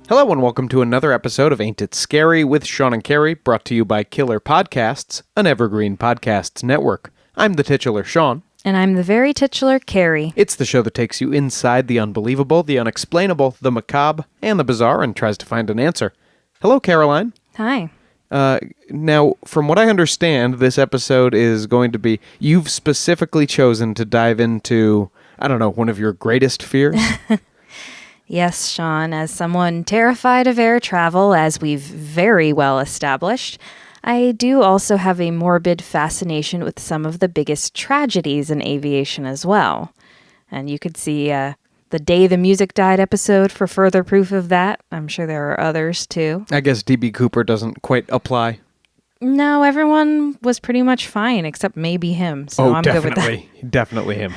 Hello and welcome to another episode of Ain't It Scary with Sean and Carrie, brought to you by Killer Podcasts, an evergreen podcasts network. I'm the titular Sean. And I'm the very titular Carrie. It's the show that takes you inside the unbelievable, the unexplainable, the macabre, and the bizarre and tries to find an answer. Hello, Caroline. Hi. Now, from what I understand, this episode is going to be, you've specifically chosen to dive into, I don't know, one of your greatest fears? Yes, Sean, as someone terrified of air travel, as we've very well established, I do also have a morbid fascination with some of the biggest tragedies in aviation as well. And you could see the Day the Music Died episode for further proof of that. I'm sure there are others too. I guess D.B. Cooper doesn't quite apply. No, everyone was pretty much fine except maybe him. So I'm good with that. Definitely him.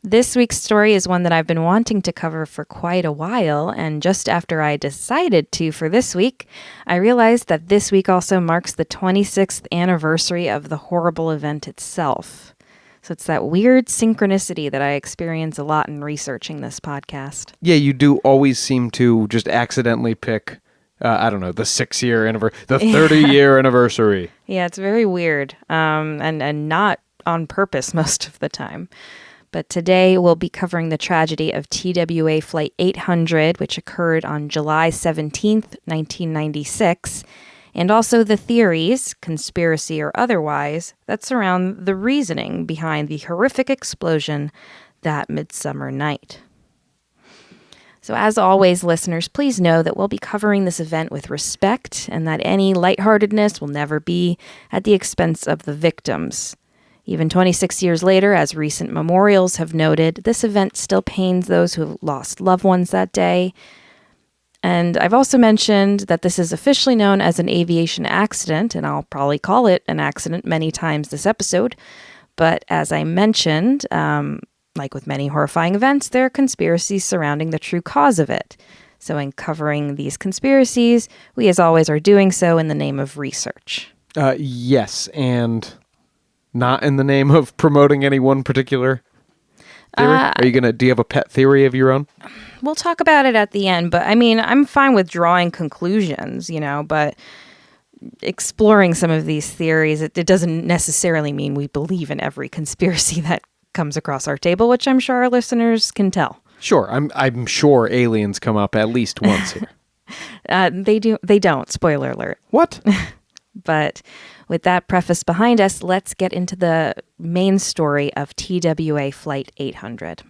This week's story is one that I've been wanting to cover for quite a while, and just after I decided to for this week, I realized that this week also marks the 26th anniversary of the horrible event itself. So it's that weird synchronicity that I experience a lot in researching this podcast. Yeah, you do always seem to just accidentally pick, the 6-year anniversary, the 30-year anniversary. Yeah, it's very weird, and not on purpose most of the time. But today we'll be covering the tragedy of TWA Flight 800, which occurred on July 17th, 1996, and also the theories, conspiracy or otherwise, that surround the reasoning behind the horrific explosion that midsummer night. So as always, listeners, please know that we'll be covering this event with respect and that any lightheartedness will never be at the expense of the victims. Even 26 years later, as recent memorials have noted, this event still pains those who have lost loved ones that day. And I've also mentioned that this is officially known as an aviation accident, and I'll probably call it an accident many times this episode. But as I mentioned, like with many horrifying events, there are conspiracies surrounding the true cause of it. So in covering these conspiracies, we as always are doing so in the name of research. Yes, and not in the name of promoting any one particular theory? Do you have a pet theory of your own? We'll talk about it at the end, but I mean, I'm fine with drawing conclusions, but exploring some of these theories, it doesn't necessarily mean we believe in every conspiracy that comes across our table, which I'm sure our listeners can tell. Sure, I'm sure aliens come up at least once here. They don't, spoiler alert. What? But with that preface behind us, let's get into the main story of TWA Flight 800.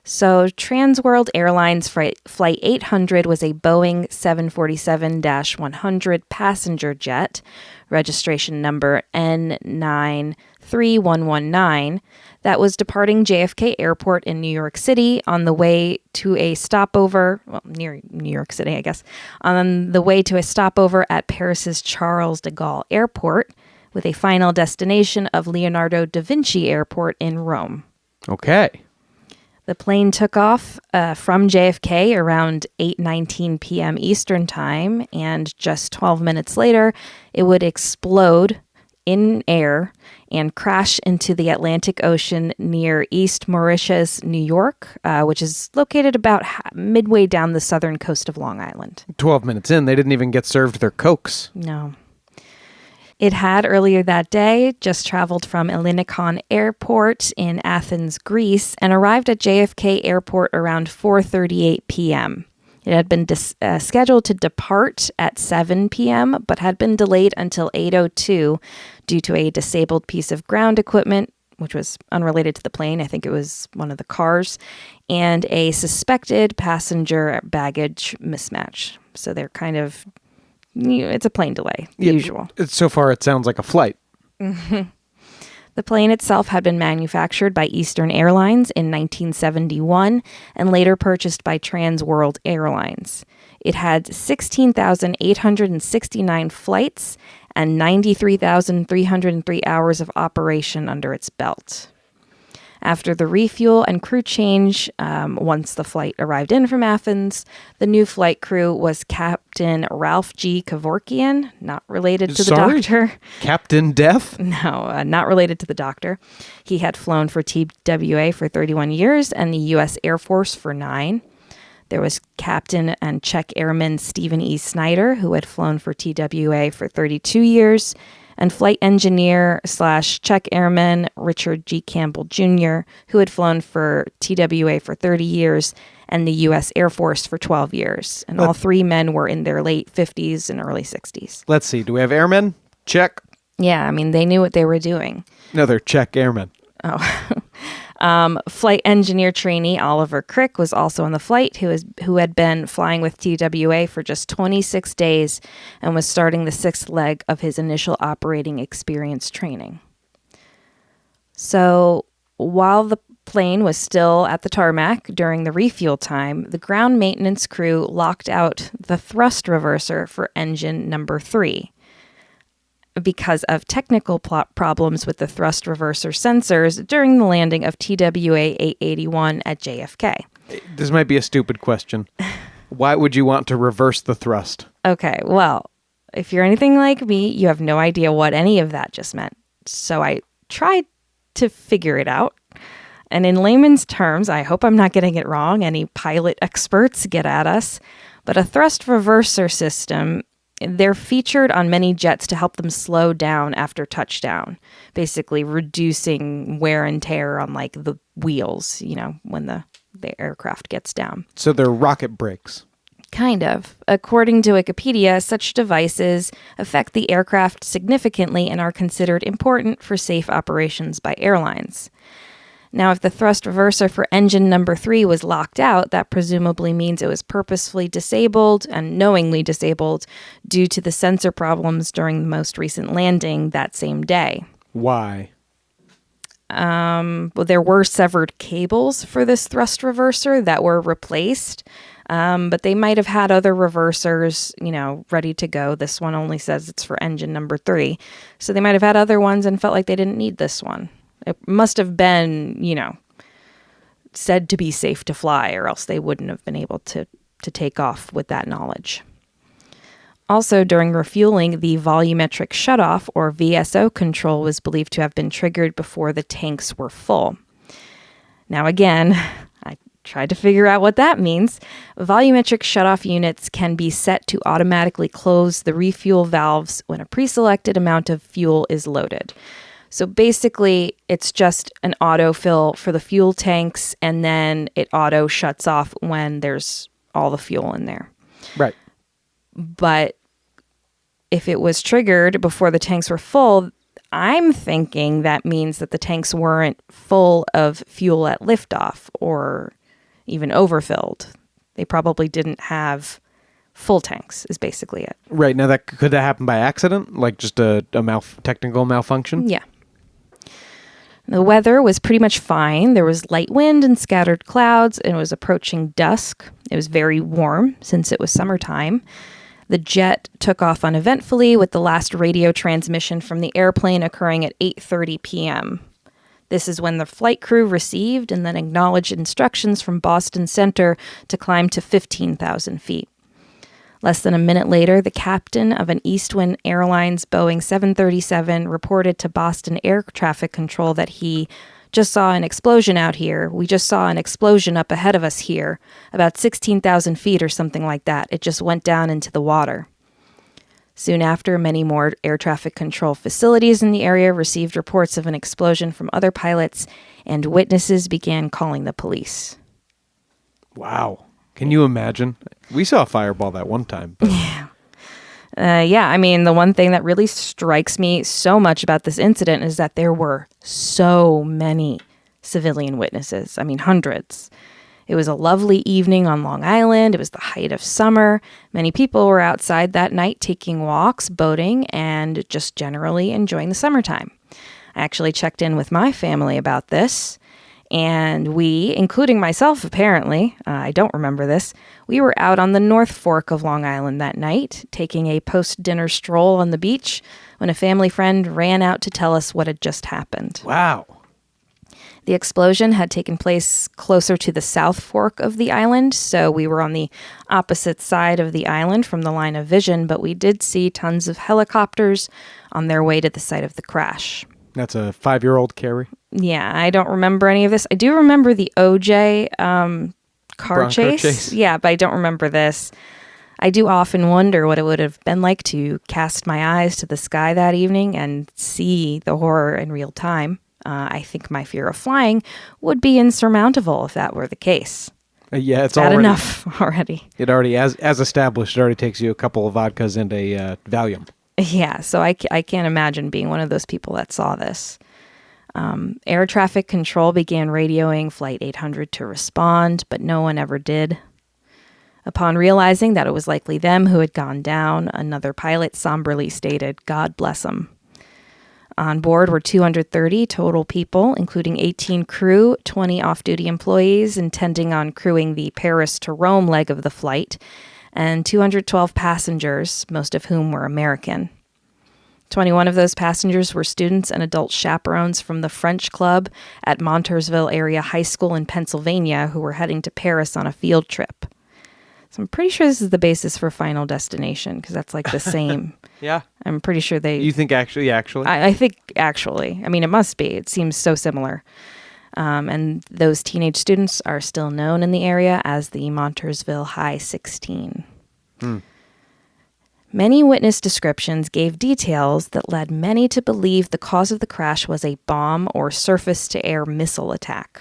So Transworld Airlines Flight 800 was a Boeing 747-100 passenger jet, registration number N93119, that was departing JFK Airport in New York City on the way to a stopover, near New York City, I guess, on the way to a stopover at Paris's Charles de Gaulle Airport, with a final destination of Leonardo da Vinci Airport in Rome. Okay. The plane took off from JFK around 8:19 p.m. Eastern Time, and just 12 minutes later, it would explode in air and crash into the Atlantic Ocean near East Moriches, New York, which is located about midway down the southern coast of Long Island. 12 minutes in, they didn't even get served their Cokes. No. It had earlier that day just traveled from Ellinikon Airport in Athens, Greece, and arrived at JFK Airport around 4:38 p.m. It had been scheduled to depart at 7 p.m., but had been delayed until 8:02 due to a disabled piece of ground equipment, which was unrelated to the plane. I think it was one of the cars, and a suspected passenger baggage mismatch. So they're kind of, it's a plane delay, usual. So far, it sounds like a flight. The plane itself had been manufactured by Eastern Airlines in 1971 and later purchased by Transworld Airlines. It had 16,869 flights and 93,303 hours of operation under its belt. After the refuel and crew change, once the flight arrived in from Athens, the new flight crew was Captain Ralph G. Kevorkian, not related to the doctor. Captain Death? No, not related to the doctor. He had flown for TWA for 31 years and the U.S. Air Force for 9. There was Captain and Check Airman Stephen E. Snyder, who had flown for TWA for 32 years, and Flight Engineer / Check Airman Richard G. Campbell Jr., who had flown for TWA for 30 years and the U.S. Air Force for 12 years. And all three men were in their late 50s and early 60s. Let's see. Do we have airmen? Check. Yeah, I mean, they knew what they were doing. No, they're check airmen. Flight engineer trainee Oliver Crick was also on the flight, who had been flying with TWA for just 26 days and was starting the sixth leg of his initial operating experience training. So while the plane was still at the tarmac during the refuel time, the ground maintenance crew locked out the thrust reverser for engine number 3. Because of technical problems with the thrust reverser sensors during the landing of TWA 881 at JFK. This might be a stupid question. Why would you want to reverse the thrust? Okay, well, if you're anything like me, you have no idea what any of that just meant. So I tried to figure it out. And in layman's terms, I hope I'm not getting it wrong. Any pilot experts, get at us. But a thrust reverser system, they're featured on many jets to help them slow down after touchdown, basically reducing wear and tear on like the wheels, when the aircraft gets down. So they're rocket brakes. Kind of. According to Wikipedia, such devices affect the aircraft significantly and are considered important for safe operations by airlines. Now, if the thrust reverser for engine number 3 was locked out, that presumably means it was purposefully disabled and knowingly disabled due to the sensor problems during the most recent landing that same day. Why? Well, there were severed cables for this thrust reverser that were replaced, but they might have had other reversers, ready to go. This one only says it's for engine number 3. So they might have had other ones and felt like they didn't need this one. It must have been, said to be safe to fly, or else they wouldn't have been able to take off with that knowledge. Also, during refueling, the volumetric shutoff, or VSO control, was believed to have been triggered before the tanks were full. Now, again, I tried to figure out what that means. Volumetric shutoff units can be set to automatically close the refuel valves when a pre-selected amount of fuel is loaded. So basically, it's just an autofill for the fuel tanks, and then it auto shuts off when there's all the fuel in there. Right. But if it was triggered before the tanks were full, I'm thinking that means that the tanks weren't full of fuel at liftoff or even overfilled. They probably didn't have full tanks, is basically it. Right. Now, could that happen by accident? Like just a technical malfunction? Yeah. The weather was pretty much fine. There was light wind and scattered clouds, and it was approaching dusk. It was very warm since it was summertime. The jet took off uneventfully, with the last radio transmission from the airplane occurring at 8:30 p.m. This is when the flight crew received and then acknowledged instructions from Boston Center to climb to 15,000 feet. Less than a minute later, the captain of an Eastwind Airlines Boeing 737 reported to Boston Air Traffic Control that he just saw an explosion out here. We just saw an explosion up ahead of us here, about 16,000 feet or something like that. It just went down into the water. Soon after, many more air traffic control facilities in the area received reports of an explosion from other pilots, and witnesses began calling the police. Wow. Can you imagine? We saw a fireball that one time. But... I mean, the one thing that really strikes me so much about this incident is that there were so many civilian witnesses. I mean, hundreds. It was a lovely evening on Long Island. It was the height of summer. Many people were outside that night taking walks, boating, and just generally enjoying the summertime. I actually checked in with my family about this. And we, including myself apparently, I don't remember this, we were out on the North Fork of Long Island that night, taking a post-dinner stroll on the beach, when a family friend ran out to tell us what had just happened. Wow. The explosion had taken place closer to the South Fork of the island, so we were on the opposite side of the island from the line of vision, but we did see tons of helicopters on their way to the site of the crash. That's a 5-year-old Carrie. Yeah, I don't remember any of this. I do remember the OJ car Bronco chase. chase. Yeah, but I don't remember this. I do often wonder what it would have been like to cast my eyes to the sky that evening and see the horror in real time. I think my fear of flying would be insurmountable if that were the case. Yeah, it's Bad already enough already. It already, as established, it already takes you a couple of vodkas and a Valium. Yeah, so I can't imagine being one of those people that saw this. Air traffic control began radioing Flight 800 to respond, but no one ever did. Upon realizing that it was likely them who had gone down, another pilot somberly stated, "God bless them." On board were 230 total people, including 18 crew, 20 off-duty employees intending on crewing the Paris to Rome leg of the flight, and 212 passengers, most of whom were American. 21 of those passengers were students and adult chaperones from the French Club at Montoursville Area High School in Pennsylvania who were heading to Paris on a field trip. So I'm pretty sure this is the basis for Final Destination, because that's like the same. Yeah. I'm pretty sure they... You think actually? I think actually. I mean, it must be. It seems so similar. And those teenage students are still known in the area as the Montoursville High 16. Many witness descriptions gave details that led many to believe the cause of the crash was a bomb or surface-to-air missile attack.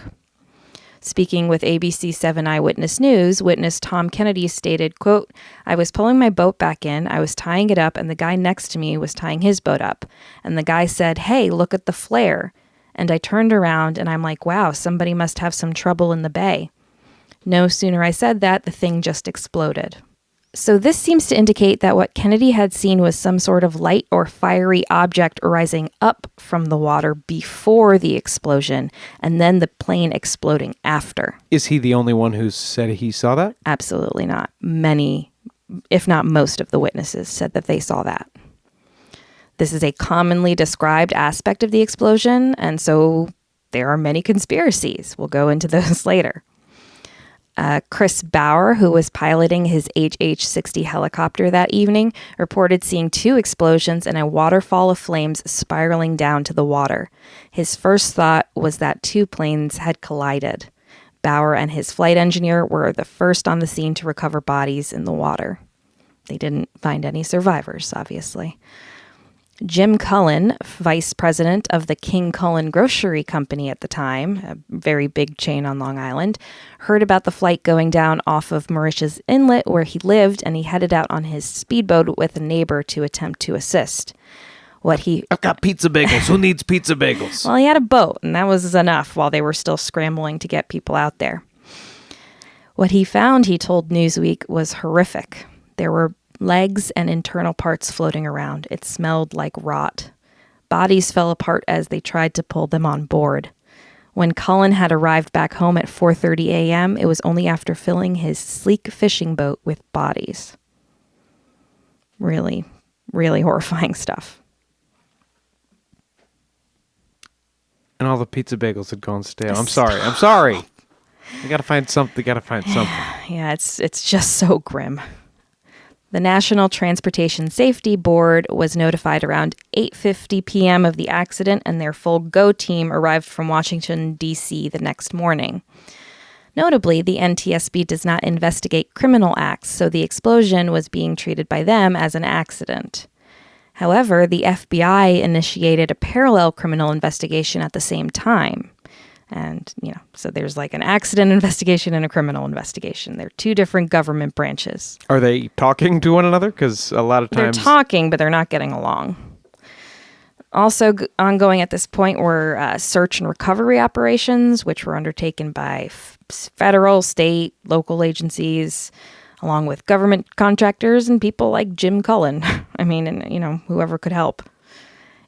Speaking with ABC 7 Eyewitness News, witness Tom Kennedy stated, quote, "I was pulling my boat back in, I was tying it up, and the guy next to me was tying his boat up. And the guy said, 'Hey, look at the flare.' And I turned around, and I'm like, wow, somebody must have some trouble in the bay. No sooner I said that, the thing just exploded." So this seems to indicate that what Kennedy had seen was some sort of light or fiery object rising up from the water before the explosion, and then the plane exploding after. Is he the only one who said he saw that? Absolutely not. Many, if not most of the witnesses said that they saw that. This is a commonly described aspect of the explosion, and so there are many conspiracies. We'll go into those later. Chris Bauer, who was piloting his HH-60 helicopter that evening, reported seeing 2 explosions and a waterfall of flames spiraling down to the water. His first thought was that 2 planes had collided. Bauer and his flight engineer were the first on the scene to recover bodies in the water. They didn't find any survivors, obviously. Jim Cullen, vice president of the King Cullen Grocery Company at the time, a very big chain on Long Island, heard about the flight going down off of Moriches Inlet where he lived, and he headed out on his speedboat with a neighbor to attempt to assist. I've got pizza bagels. Who needs pizza bagels? Well, he had a boat, and that was enough while they were still scrambling to get people out there. What he found, he told Newsweek, was horrific. There were legs and internal parts floating around. It smelled like rot. Bodies fell apart as they tried to pull them on board. When Cullen had arrived back home at 4:30 a.m., it was only after filling his sleek fishing boat with bodies. Really, really horrifying stuff. And all the pizza bagels had gone stale. I'm sorry. You gotta find something. Yeah, it's just so grim. The National Transportation Safety Board was notified around 8:50 p.m. of the accident, and their full GO team arrived from Washington, D.C. the next morning. Notably, the NTSB does not investigate criminal acts, so the explosion was being treated by them as an accident. However, the FBI initiated a parallel criminal investigation at the same time. And, so there's like an accident investigation and a criminal investigation. They're 2 different government branches. Are they talking to one another? Because a lot of times... They're talking, but they're not getting along. Also ongoing at this point were search and recovery operations, which were undertaken by federal, state, local agencies, along with government contractors and people like Jim Cullen. I mean, and, whoever could help.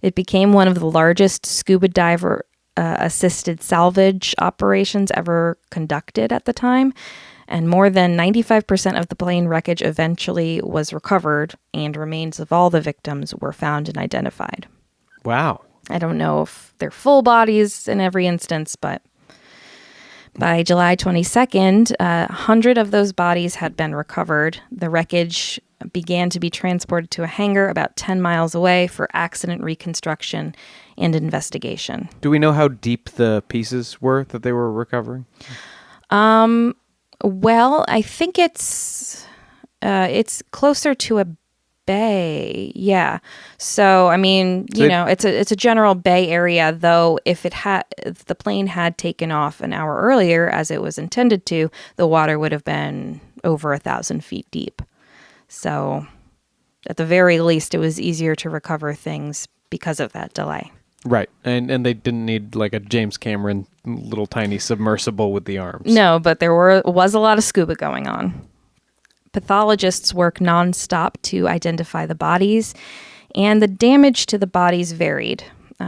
It became one of the largest scuba diver assisted salvage operations ever conducted at the time, and more than 95% of the plane wreckage eventually was recovered, and remains of all the victims were found and identified. Wow. I don't know if they're full bodies in every instance, but by July 22nd, 100 of those bodies had been recovered. The wreckage began to be transported to a hangar about 10 miles away for accident reconstruction and investigation. Do we know how deep the pieces were that they were recovering? Well, I think it's closer to a bay. Yeah. So, I mean, it's a general bay area, though if the plane had taken off an hour earlier as it was intended to, the water would have been over 1,000 feet deep. So, at the very least, it was easier to recover things because of that delay. Right. And they didn't need like a James Cameron little tiny submersible with the arms. No, but there was a lot of scuba going on. Pathologists work nonstop to identify the bodies, and the damage to the bodies varied.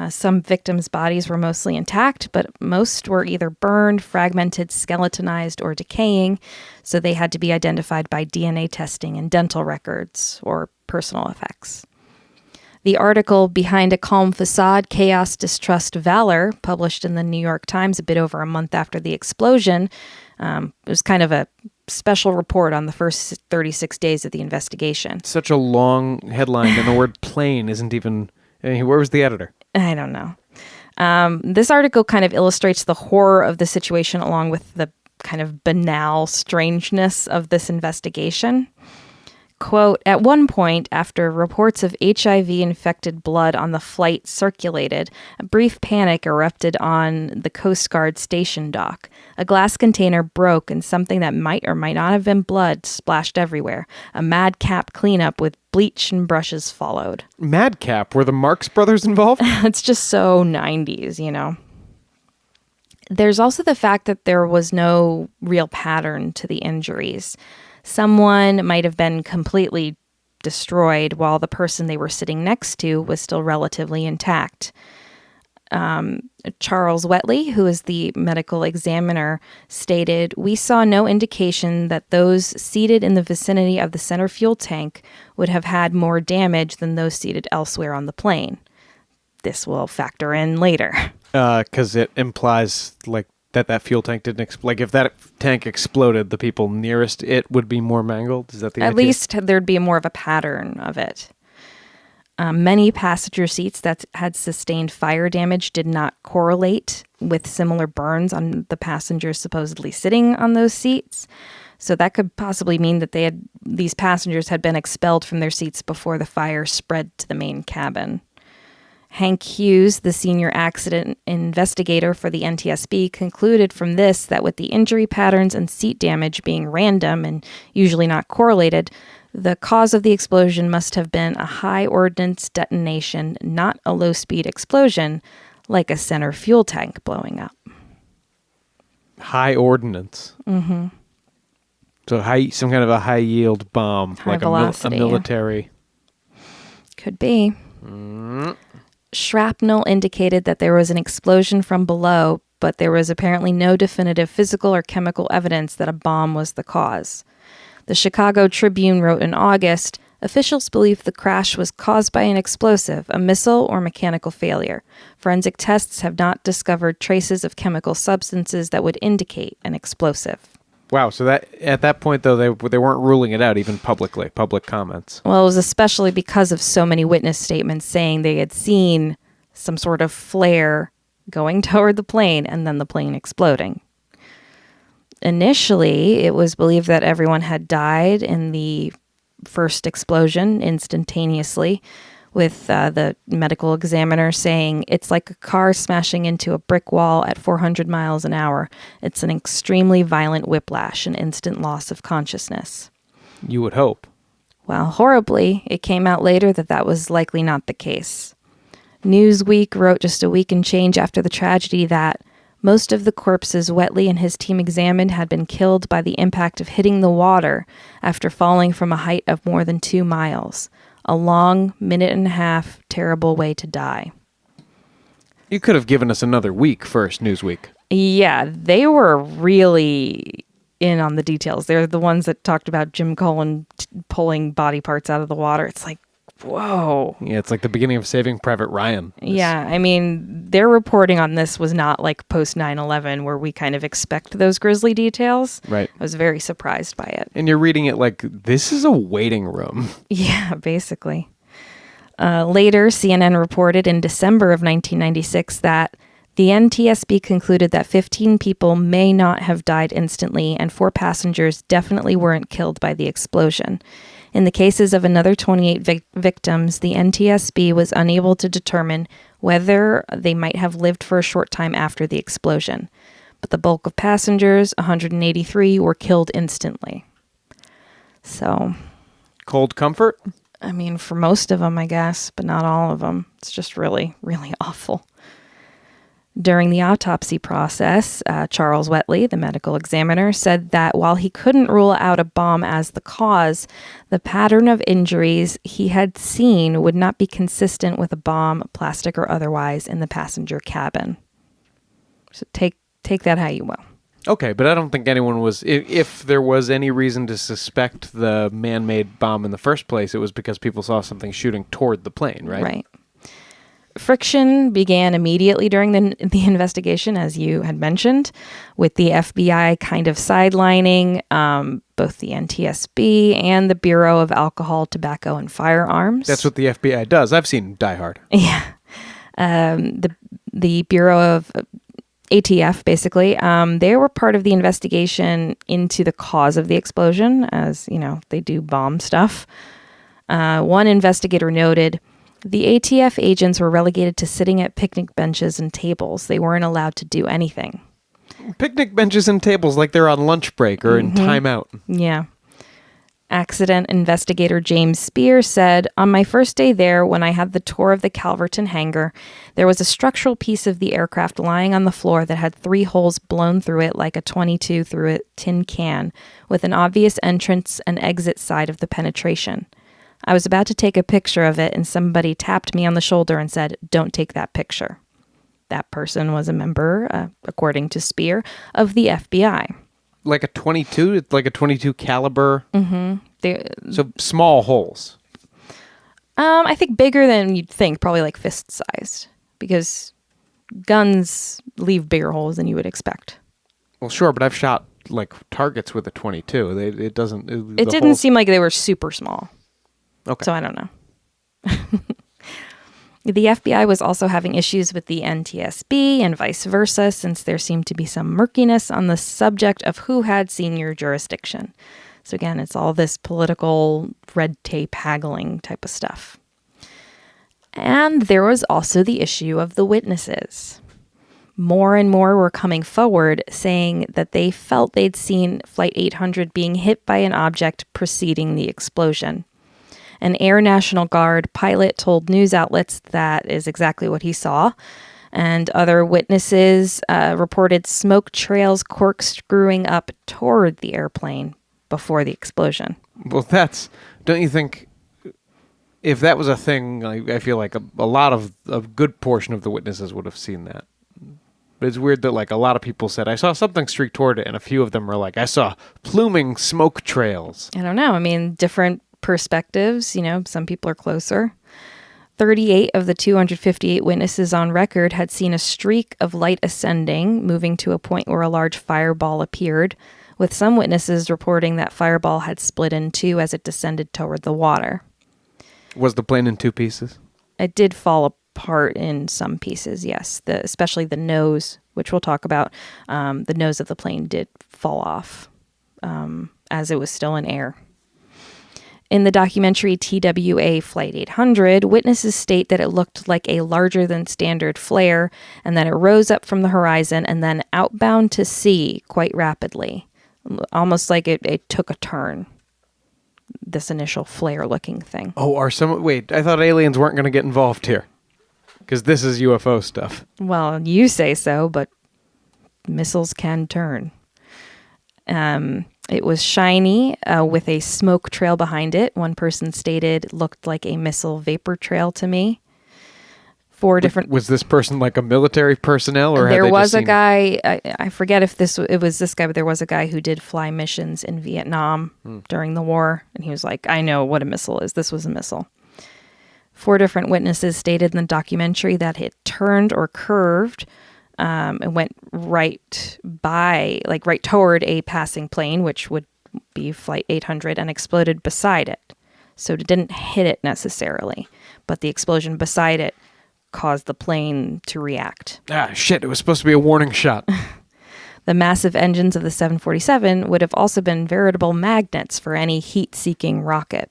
Some victims' bodies were mostly intact, but most were either burned, fragmented, skeletonized, or decaying, so they had to be identified by DNA testing and dental records or personal effects. The article Behind a Calm Facade, Chaos, Distrust, Valor, published in the New York Times a bit over a month after the explosion, it was kind of a special report on the first 36 days of the investigation. Such a long headline, and the word plane isn't even... Where was the editor? I don't know. This article kind of illustrates the horror of the situation along with the kind of banal strangeness of this investigation. Quote, at one point, after reports of HIV-infected blood on the flight circulated, a brief panic erupted on the Coast Guard station dock. A glass container broke and something that might or might not have been blood splashed everywhere. A madcap cleanup with bleach and brushes followed. Madcap? Were the Marx Brothers involved? It's just so 90s, There's also the fact that there was no real pattern to the injuries. Someone might have been completely destroyed while the person they were sitting next to was still relatively intact. Charles Wetley, who is the medical examiner, stated, "We saw no indication that those seated in the vicinity of the center fuel tank would have had more damage than those seated elsewhere on the plane." This will factor in later. Because it implies like that fuel tank didn't explode. Like if that tank exploded, the people nearest it would be more mangled. Is that the idea? At least there'd be more of a pattern of it. Many passenger seats that had sustained fire damage did not correlate with similar burns on the passengers supposedly sitting on those seats. So that could possibly mean that these passengers had been expelled from their seats before the fire spread to the main cabin. Hank Hughes, the senior accident investigator for the NTSB, concluded from this that with the injury patterns and seat damage being random and usually not correlated, the cause of the explosion must have been a high ordnance detonation, not a low-speed explosion, like a center fuel tank blowing up. High ordnance. Mm-hmm. So some kind of a high-yield bomb, High like velocity, a military. Could be. Shrapnel indicated that there was an explosion from below, but there was apparently no definitive physical or chemical evidence that a bomb was the cause. The Chicago Tribune wrote in August, officials believe the crash was caused by an explosive, a missile, or mechanical failure. Forensic tests have not discovered traces of chemical substances that would indicate an explosive. Wow, so that at that point, though, they weren't ruling it out even publicly, public comments. Well, it was especially because of so many witness statements saying they had seen some sort of flare going toward the plane and then the plane exploding. Initially, it was believed that everyone had died in the first explosion instantaneously, with the medical examiner saying it's like a car smashing into a brick wall at 400 miles an hour. It's an extremely violent whiplash, an instant loss of consciousness. You would hope. Well, horribly, it came out later that was likely not the case. Newsweek wrote just a week and change after the tragedy that most of the corpses Wetley and his team examined had been killed by the impact of hitting the water after falling from a height of more than 2 miles. A long, minute-and-a-half, terrible way to die. You could have given us another week first, Newsweek. Yeah, they were really in on the details. They're the ones that talked about Jim Cullen pulling body parts out of the water. It's like, whoa. Yeah, it's like the beginning of Saving Private Ryan. Yeah, I mean, their reporting on this was not like post 9/11 where we kind of expect those grisly details. Right. I was very surprised by it. And you're reading it like, this is a waiting room. Yeah, basically. Later, CNN reported in December of 1996 that The NTSB concluded that 15 people may not have died instantly, and 4 passengers definitely weren't killed by the explosion. In the cases of another 28 victims, the NTSB was unable to determine whether they might have lived for a short time after the explosion. But the bulk of passengers, 183, were killed instantly. So, Cold comfort? I mean, for most of them, I guess, but not all of them. It's just really, really awful. During the autopsy process, Charles Wetley, the medical examiner, said that while he couldn't rule out a bomb as the cause, the pattern of injuries he had seen would not be consistent with a bomb, plastic or otherwise, in the passenger cabin. So take that how you will. Okay, but I don't think anyone was... If there was any reason to suspect the man-made bomb in the first place, it was because people saw something shooting toward the plane, right? Right. Friction began immediately during the investigation, as you had mentioned, with the FBI kind of sidelining both the NTSB and the Bureau of Alcohol, Tobacco, and Firearms. That's what the FBI does. I've seen Die Hard. Yeah. The Bureau of ATF, basically, they were part of the investigation into the cause of the explosion, as, you know, they do bomb stuff. One investigator noted, the ATF agents were relegated to sitting at picnic benches and tables. They weren't allowed to do anything. Picnic benches and tables like they're on lunch break or in timeout. Yeah. Accident investigator James Spear said, on my first day there, when I had the tour of the Calverton hangar, there was a structural piece of the aircraft lying on the floor that had 3 holes blown through it like a .22 through a tin can, with an obvious entrance and exit side of the penetration. I was about to take a picture of it, and somebody tapped me on the shoulder and said, don't take that picture. That person was a member, according to Spear, of the FBI. Like a .22? It's like a .22 caliber? Mm-hmm. So small holes. I think bigger than you'd think, probably like fist-sized, because guns leave bigger holes than you would expect. Well, sure, but I've shot like targets with a .22. It doesn't... It didn't seem like they were super small. Okay. So I don't know. The FBI was also having issues with the NTSB and vice versa, since there seemed to be some murkiness on the subject of who had senior jurisdiction. So again, it's all this political red tape haggling type of stuff. And there was also the issue of the witnesses. More and more were coming forward saying that they felt they'd seen Flight 800 being hit by an object preceding the explosion. An Air National Guard pilot told news outlets that is exactly what he saw, and other witnesses reported smoke trails corkscrewing up toward the airplane before the explosion. Well, don't you think, if that was a thing, I feel like a lot of a good portion of the witnesses would have seen that. But it's weird that like a lot of people said, I saw something streak toward it, and a few of them were like, I saw pluming smoke trails. I don't know. I mean, different perspectives, you know, some people are closer. 38 of the 258 witnesses on record had seen a streak of light ascending, moving to a point where a large fireball appeared, with some witnesses reporting that fireball had split in 2 as it descended toward the water. Was the plane in 2 pieces? It did fall apart in some pieces, yes. Especially the nose, which we'll talk about. The nose of the plane did fall off as it was still in air. In the documentary TWA Flight 800, witnesses state that it looked like a larger than standard flare and that it rose up from the horizon and then outbound to sea quite rapidly, almost like it took a turn, this initial flare-looking thing. Oh, wait, I thought aliens weren't going to get involved here, because this is UFO stuff. Well, you say so, but missiles can turn. It was shiny with a smoke trail behind it. One person stated it looked like a missile vapor trail to me. 4 different... Was this person like a military personnel? Or there was a guy, I forget if it was this guy, but there was a guy who did fly missions in Vietnam during the war. And he was like, I know what a missile is. This was a missile. 4 different witnesses stated in the documentary that it turned or curved and went right toward a passing plane, which would be Flight 800, and exploded beside it. So it didn't hit it necessarily, but the explosion beside it caused the plane to react. Ah, shit, it was supposed to be a warning shot. The massive engines of the 747 would have also been veritable magnets for any heat-seeking rocket.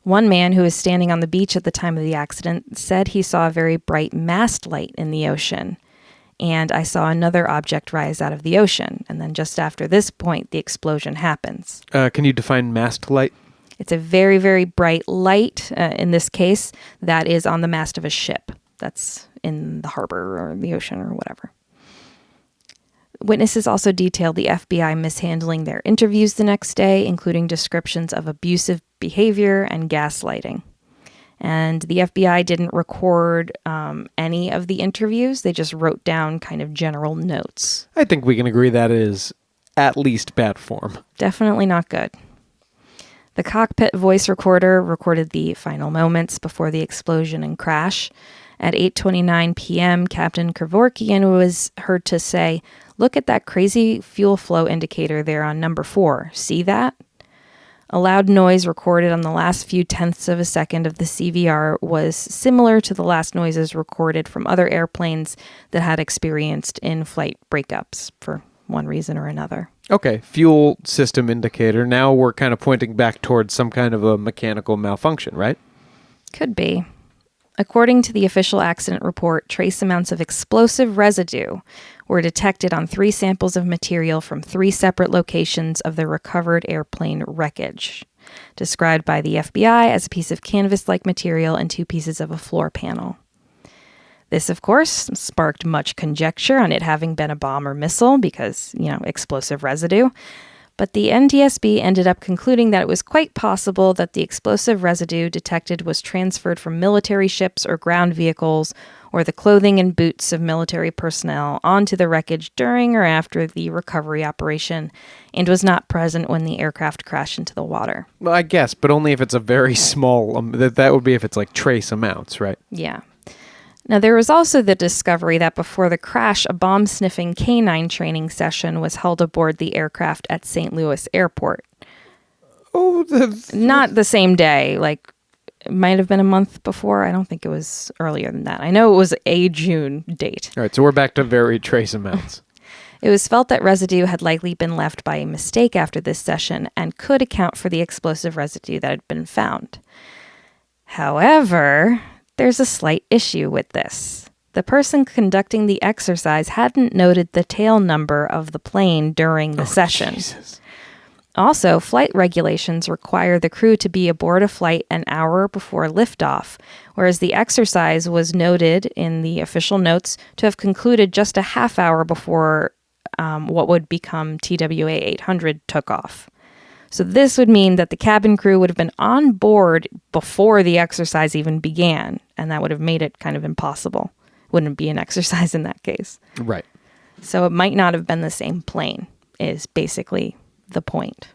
One man who was standing on the beach at the time of the accident said he saw a very bright mast light in the ocean, and I saw another object rise out of the ocean, and then just after this point, the explosion happens. Can you define mast light? It's a very, very bright light, in this case, that is on the mast of a ship that's in the harbor or the ocean or whatever. Witnesses also detailed the FBI mishandling their interviews the next day, including descriptions of abusive behavior and gaslighting. And the FBI didn't record any of the interviews. They just wrote down kind of general notes. I think we can agree that is at least bad form. Definitely not good. The cockpit voice recorder recorded the final moments before the explosion and crash. At 8:29 p.m., Captain Kevorkian was heard to say, "Look at that crazy fuel flow indicator there on number 4. See that?" A loud noise recorded on the last few tenths of a second of the CVR was similar to the last noises recorded from other airplanes that had experienced in-flight breakups for one reason or another. Okay, fuel system indicator. Now we're kind of pointing back towards some kind of a mechanical malfunction, right? Could be. According to the official accident report, trace amounts of explosive residue were detected on 3 samples of material from 3 separate locations of the recovered airplane wreckage, described by the FBI as a piece of canvas-like material and 2 pieces of a floor panel. This, of course, sparked much conjecture on it having been a bomb or missile because, explosive residue. But the NTSB ended up concluding that it was quite possible that the explosive residue detected was transferred from military ships or ground vehicles or the clothing and boots of military personnel onto the wreckage during or after the recovery operation and was not present when the aircraft crashed into the water. Well, I guess, but only if it's a very small, that would be if it's like trace amounts, right? Yeah. Now, there was also the discovery that before the crash, a bomb-sniffing canine training session was held aboard the aircraft at St. Louis Airport. Oh, Not the same day. It might have been a month before. I don't think it was earlier than that. I know it was a June date. All right, so we're back to very trace amounts. It was felt that residue had likely been left by a mistake after this session and could account for the explosive residue that had been found. However, there's a slight issue with this. The person conducting the exercise hadn't noted the tail number of the plane during the session. Jesus. Also, flight regulations require the crew to be aboard a flight an hour before liftoff, whereas the exercise was noted in the official notes to have concluded just a half hour before what would become TWA 800 took off. So this would mean that the cabin crew would have been on board before the exercise even began, and that would have made it kind of impossible. Wouldn't be an exercise in that case. Right. So it might not have been the same plane, is basically the point.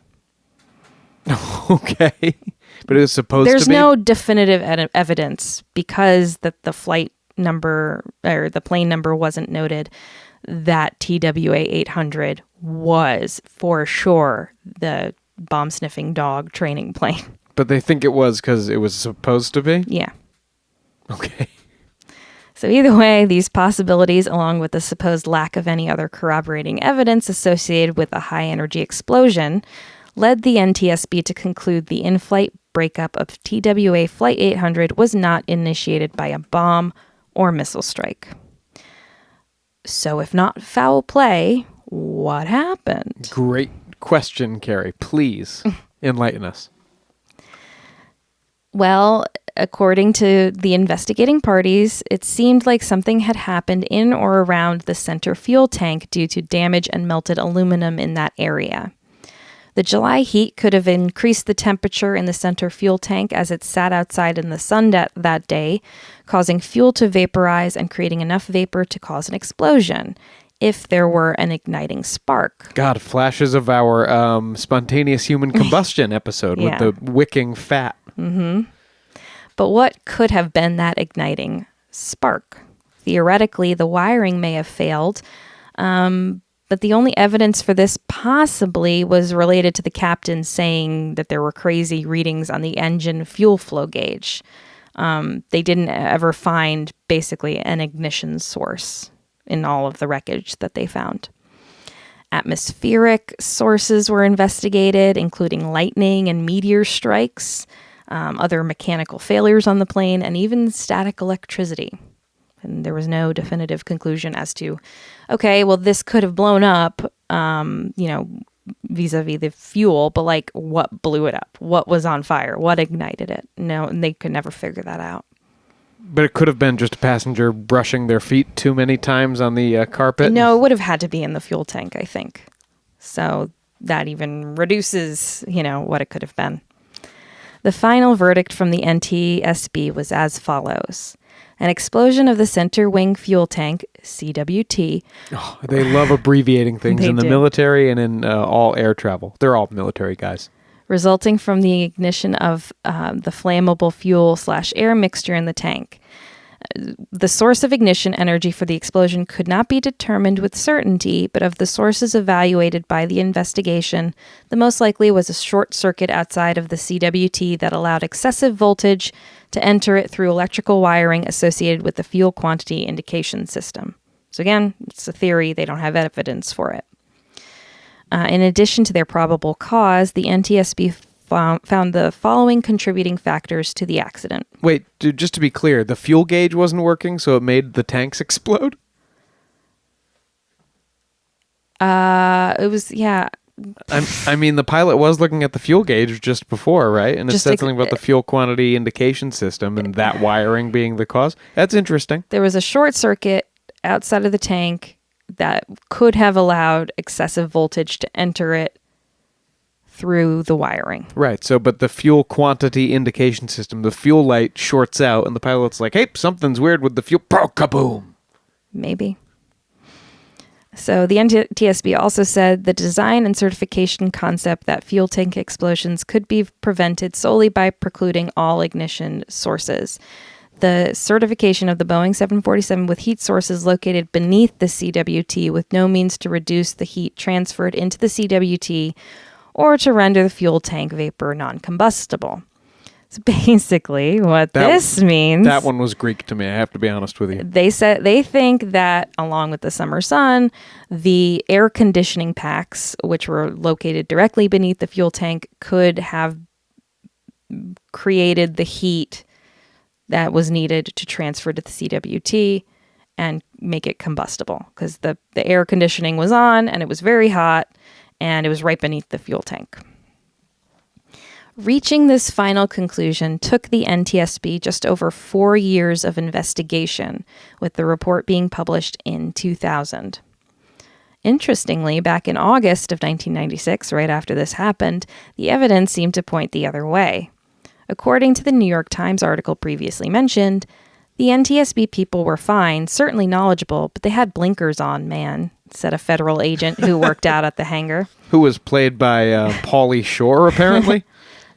Okay. But it was supposed to be? There's no definitive evidence because that the flight number or the plane number wasn't noted that TWA 800 was for sure the bomb-sniffing dog training plane. But they think it was because it was supposed to be? Yeah. Okay. So either way, these possibilities, along with the supposed lack of any other corroborating evidence associated with a high-energy explosion, led the NTSB to conclude the in-flight breakup of TWA Flight 800 was not initiated by a bomb or missile strike. So if not foul play, what happened? Great question, Carrie. Please enlighten us. Well, according to the investigating parties, it seemed like something had happened in or around the center fuel tank due to damage and melted aluminum in that area. The July heat could have increased the temperature in the center fuel tank as it sat outside in the sun that day, causing fuel to vaporize and creating enough vapor to cause an explosion, if there were an igniting spark. God, flashes of our spontaneous human combustion episode with the wicking fat. Mm-hmm. But what could have been that igniting spark? Theoretically, the wiring may have failed, but the only evidence for this possibly was related to the captain saying that there were crazy readings on the engine fuel flow gauge. They didn't ever find basically an ignition source in all of the wreckage that they found. Atmospheric sources were investigated, including lightning and meteor strikes, other mechanical failures on the plane, and even static electricity. And there was no definitive conclusion as to, okay, well, this could have blown up, vis-a-vis the fuel, but like what blew it up? What was on fire? What ignited it? No, and they could never figure that out. But it could have been just a passenger brushing their feet too many times on the carpet. No, it would have had to be in the fuel tank, I think. So that even reduces, what it could have been. The final verdict from the NTSB was as follows. An explosion of the center wing fuel tank, CWT. Oh, they love abbreviating things in the military and in all air travel. They're all military guys. Resulting from the ignition of the flammable fuel/air mixture in the tank. The source of ignition energy for the explosion could not be determined with certainty, but of the sources evaluated by the investigation, the most likely was a short circuit outside of the CWT that allowed excessive voltage to enter it through electrical wiring associated with the fuel quantity indication system. So again, it's a theory. They don't have evidence for it. In addition to their probable cause, the NTSB found the following contributing factors to the accident. Wait, dude, just to be clear, the fuel gauge wasn't working, so it made the tanks explode? It was, yeah. I mean, the pilot was looking at the fuel gauge just before, right? And it said something about the fuel quantity indication system and that wiring being the cause. That's interesting. There was a short circuit outside of the tank that could have allowed excessive voltage to enter it through the wiring. Right. So, but the fuel quantity indication system, the fuel light shorts out, and the pilot's like, hey, something's weird with the fuel. Kaboom! Maybe. So the NTSB also said the design and certification concept that fuel tank explosions could be prevented solely by precluding all ignition sources. The certification of the Boeing 747 with heat sources located beneath the CWT with no means to reduce the heat transferred into the CWT or to render the fuel tank vapor non-combustible. So basically what this means... That one was Greek to me, I have to be honest with you. They think that, along with the summer sun, the air conditioning packs, which were located directly beneath the fuel tank, could have created the heat that was needed to transfer to the CWT and make it combustible, because the air conditioning was on and it was very hot and it was right beneath the fuel tank. Reaching this final conclusion took the NTSB just over 4 years of investigation, with the report being published in 2000. Interestingly, back in August of 1996, right after this happened, the evidence seemed to point the other way. According to the New York Times article previously mentioned, the NTSB people were fine, certainly knowledgeable, but they had blinkers on, man, said a federal agent who worked out at the hangar. Who was played by Pauly Shore, apparently?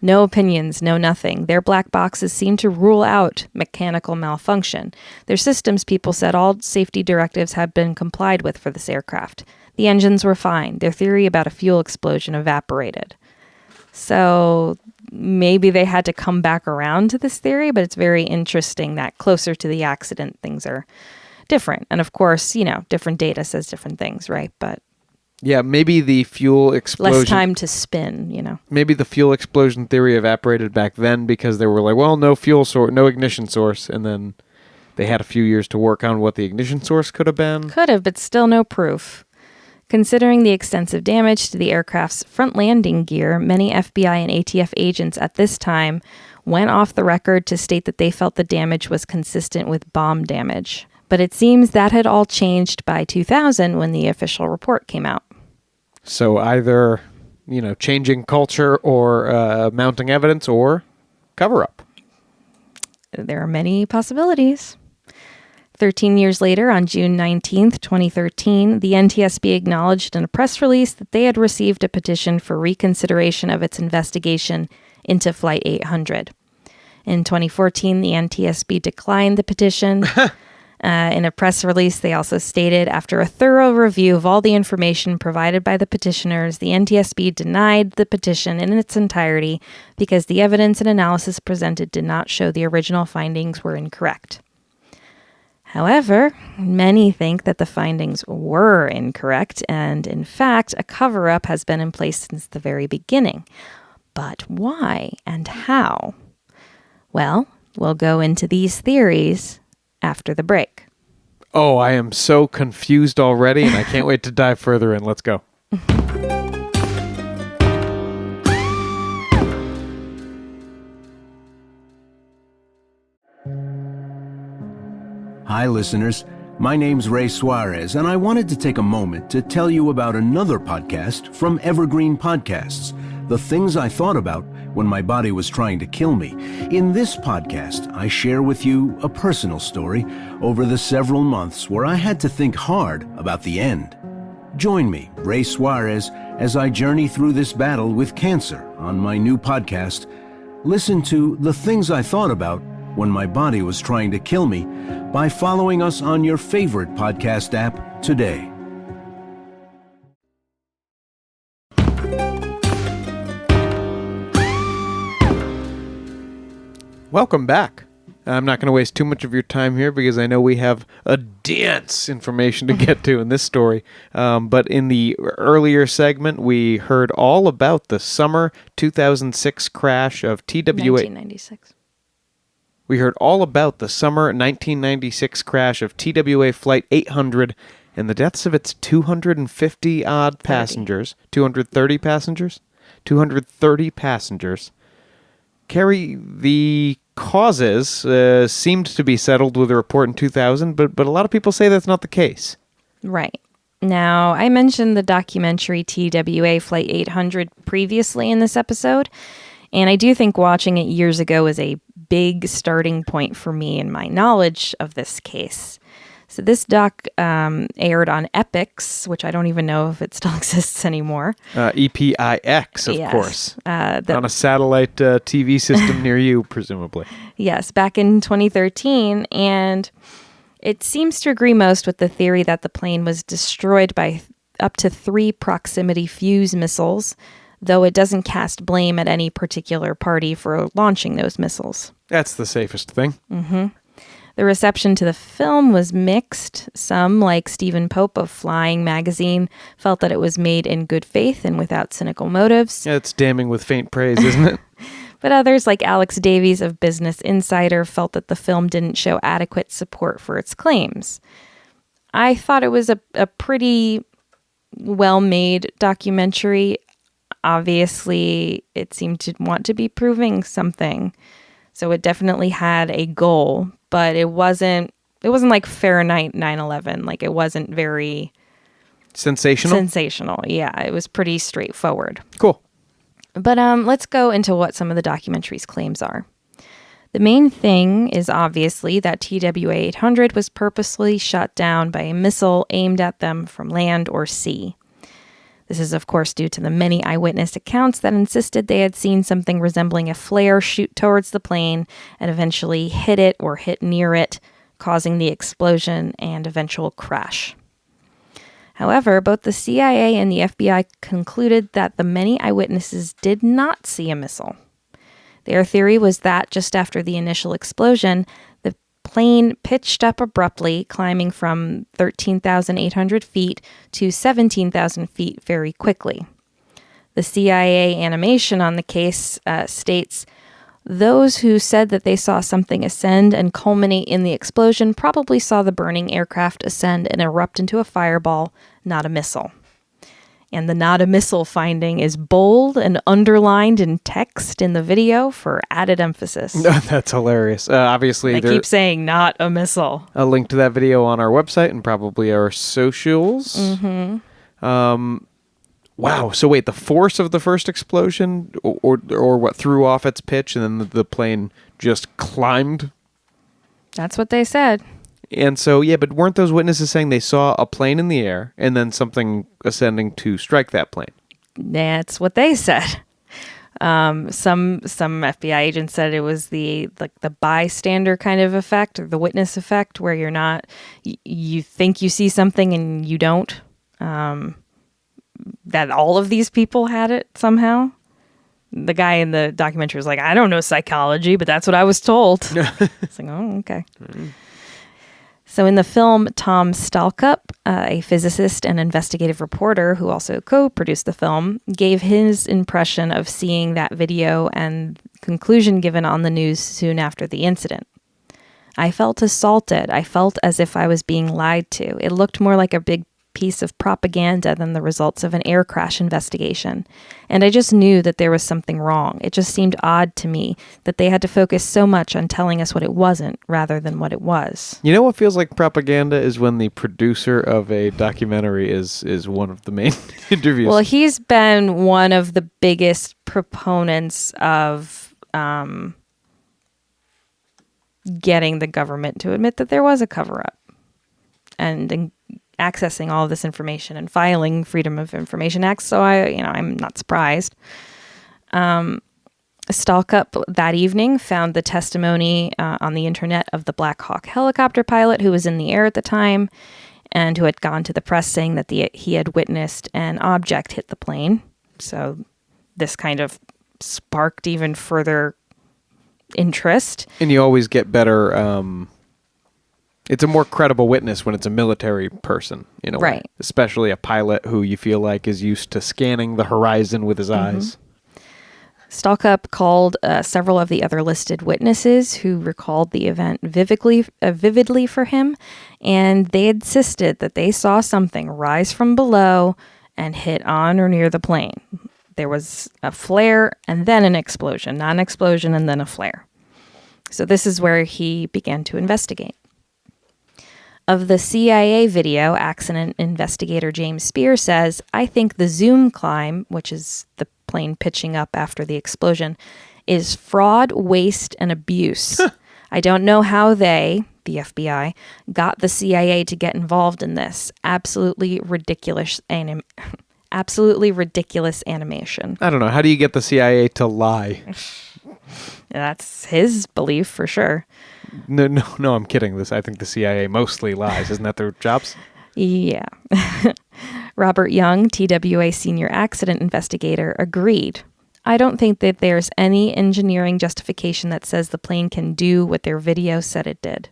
No opinions, no nothing. Their black boxes seemed to rule out mechanical malfunction. Their systems, people said, all safety directives had been complied with for this aircraft. The engines were fine. Their theory about a fuel explosion evaporated. So maybe they had to come back around to this theory, but it's very interesting that closer to the accident, things are different. And of course, different data says different things, right? But yeah, maybe the fuel explosion... Less time to spin, Maybe the fuel explosion theory evaporated back then because they were like, well, no fuel source, no ignition source. And then they had a few years to work on what the ignition source could have been. Could have, but still no proof. Considering the extensive damage to the aircraft's front landing gear, many FBI and ATF agents at this time went off the record to state that they felt the damage was consistent with bomb damage. But it seems that had all changed by 2000 when the official report came out. So either, changing culture or mounting evidence or cover-up. There are many possibilities. 13 years later, on June 19th, 2013, the NTSB acknowledged in a press release that they had received a petition for reconsideration of its investigation into Flight 800. In 2014, the NTSB declined the petition. In a press release, they also stated, after a thorough review of all the information provided by the petitioners, the NTSB denied the petition in its entirety because the evidence and analysis presented did not show the original findings were incorrect. However, many think that the findings were incorrect, and in fact, a cover-up has been in place since the very beginning. But why and how? Well, we'll go into these theories after the break. Oh, I am so confused already, and I can't wait to dive further in. Let's go. Hi, listeners. My name's Ray Suarez, and I wanted to take a moment to tell you about another podcast from Evergreen Podcasts, The Things I Thought About When My Body Was Trying to Kill Me. In this podcast, I share with you a personal story over the several months where I had to think hard about the end. Join me, Ray Suarez, as I journey through this battle with cancer on my new podcast. Listen to The Things I Thought About When My Body Was Trying to Kill Me by following us on your favorite podcast app today. Welcome back. I'm not going to waste too much of your time here because I know we have a dense information to get to in this story. But in the earlier segment, we heard all about the summer 2006 crash of TWA. 1996. We heard all about the summer 1996 crash of TWA Flight 800 and the deaths of its 250-odd passengers. 230 passengers? 230 passengers. Carrie, the causes seemed to be settled with a report in 2000, but a lot of people say that's not the case. Right. Now, I mentioned the documentary TWA Flight 800 previously in this episode, and I do think watching it years ago was a big starting point for me in my knowledge of this case. So this doc aired on Epix, which I don't even know if it still exists anymore. EPIX, of Yes. course. On a satellite TV system near you, presumably. Yes, back in 2013, and it seems to agree most with the theory that the plane was destroyed by up to 3 proximity fuse missiles, though it doesn't cast blame at any particular party for launching those missiles. That's the safest thing. Mm-hmm. The reception to the film was mixed. Some, like Stephen Pope of Flying Magazine, felt that it was made in good faith and without cynical motives. Yeah, it's damning with faint praise, isn't it? But others, like Alex Davies of Business Insider, felt that the film didn't show adequate support for its claims. I thought it was a pretty well-made documentary. Obviously, it seemed to want to be proving something. So it definitely had a goal, but it wasn't like Fahrenheit 9/11. Like, it wasn't very sensational. Yeah, it was pretty straightforward. Cool. But let's go into what some of the documentary's claims are. The main thing is obviously that TWA 800 was purposely shot down by a missile aimed at them from land or sea. This is, of course, due to the many eyewitness accounts that insisted they had seen something resembling a flare shoot towards the plane and eventually hit it or hit near it, causing the explosion and eventual crash. However, both the CIA and the FBI concluded that the many eyewitnesses did not see a missile. Their theory was that just after the initial explosion, the plane pitched up abruptly, climbing from 13,800 feet to 17,000 feet very quickly. The CIA animation on the case states, "Those who said that they saw something ascend and culminate in the explosion probably saw the burning aircraft ascend and erupt into a fireball, not a missile." And the not a missile finding is bold and underlined in text in the video for added emphasis. That's hilarious. Obviously, They keep saying not a missile. A link to that video on our website and probably our socials. Mm-hmm. Wow. So wait, the force of the first explosion or what threw off its pitch and then the plane just climbed? That's what they said. And so, yeah, but weren't those witnesses saying they saw a plane in the air and then something ascending to strike that plane? That's what they said. Some FBI agents said it was the bystander kind of effect, or the witness effect, where you're not, you think you see something and you don't. That all of these people had it somehow. The guy in the documentary was like, I don't know psychology, but that's what I was told. It's like, oh, okay. So in the film, Tom Stalkup, a physicist and investigative reporter who also co-produced the film, gave his impression of seeing that video and conclusion given on the news soon after the incident. I felt assaulted. I felt as if I was being lied to. It looked more like a big piece of propaganda than the results of an air crash investigation. And I just knew that there was something wrong. It just seemed odd to me that they had to focus so much on telling us what it wasn't rather than what it was. You know what feels like propaganda is when the producer of a documentary is one of the main interviews. Well, he's been one of the biggest proponents of getting the government to admit that there was a cover-up and accessing all of this information and filing Freedom of Information Acts. So I'm not surprised. Stalkup that evening found the testimony on the internet of the Black Hawk helicopter pilot who was in the air at the time and who had gone to the press saying that he had witnessed an object hit the plane. So this kind of sparked even further interest. And you always get better. It's a more credible witness when it's a military person, in a way. Right. Especially a pilot who you feel like is used to scanning the horizon with his eyes. Stalkup called several of the other listed witnesses who recalled the event vividly for him, and they insisted that they saw something rise from below and hit on or near the plane. There was a flare and then an explosion, not an explosion and then a flare. So this is where he began to investigate. Of the CIA video, accident investigator James Spear says, I think the zoom climb, which is the plane pitching up after the explosion, is fraud, waste, and abuse. I don't know how they, the FBI, got the CIA to get involved in this. Absolutely ridiculous animation. I don't know. How do you get the CIA to lie? That's his belief for sure. No, I'm kidding. I think the CIA mostly lies. Isn't that their jobs? Yeah. Robert Young, TWA senior accident investigator, agreed. I don't think that there's any engineering justification that says the plane can do what their video said it did.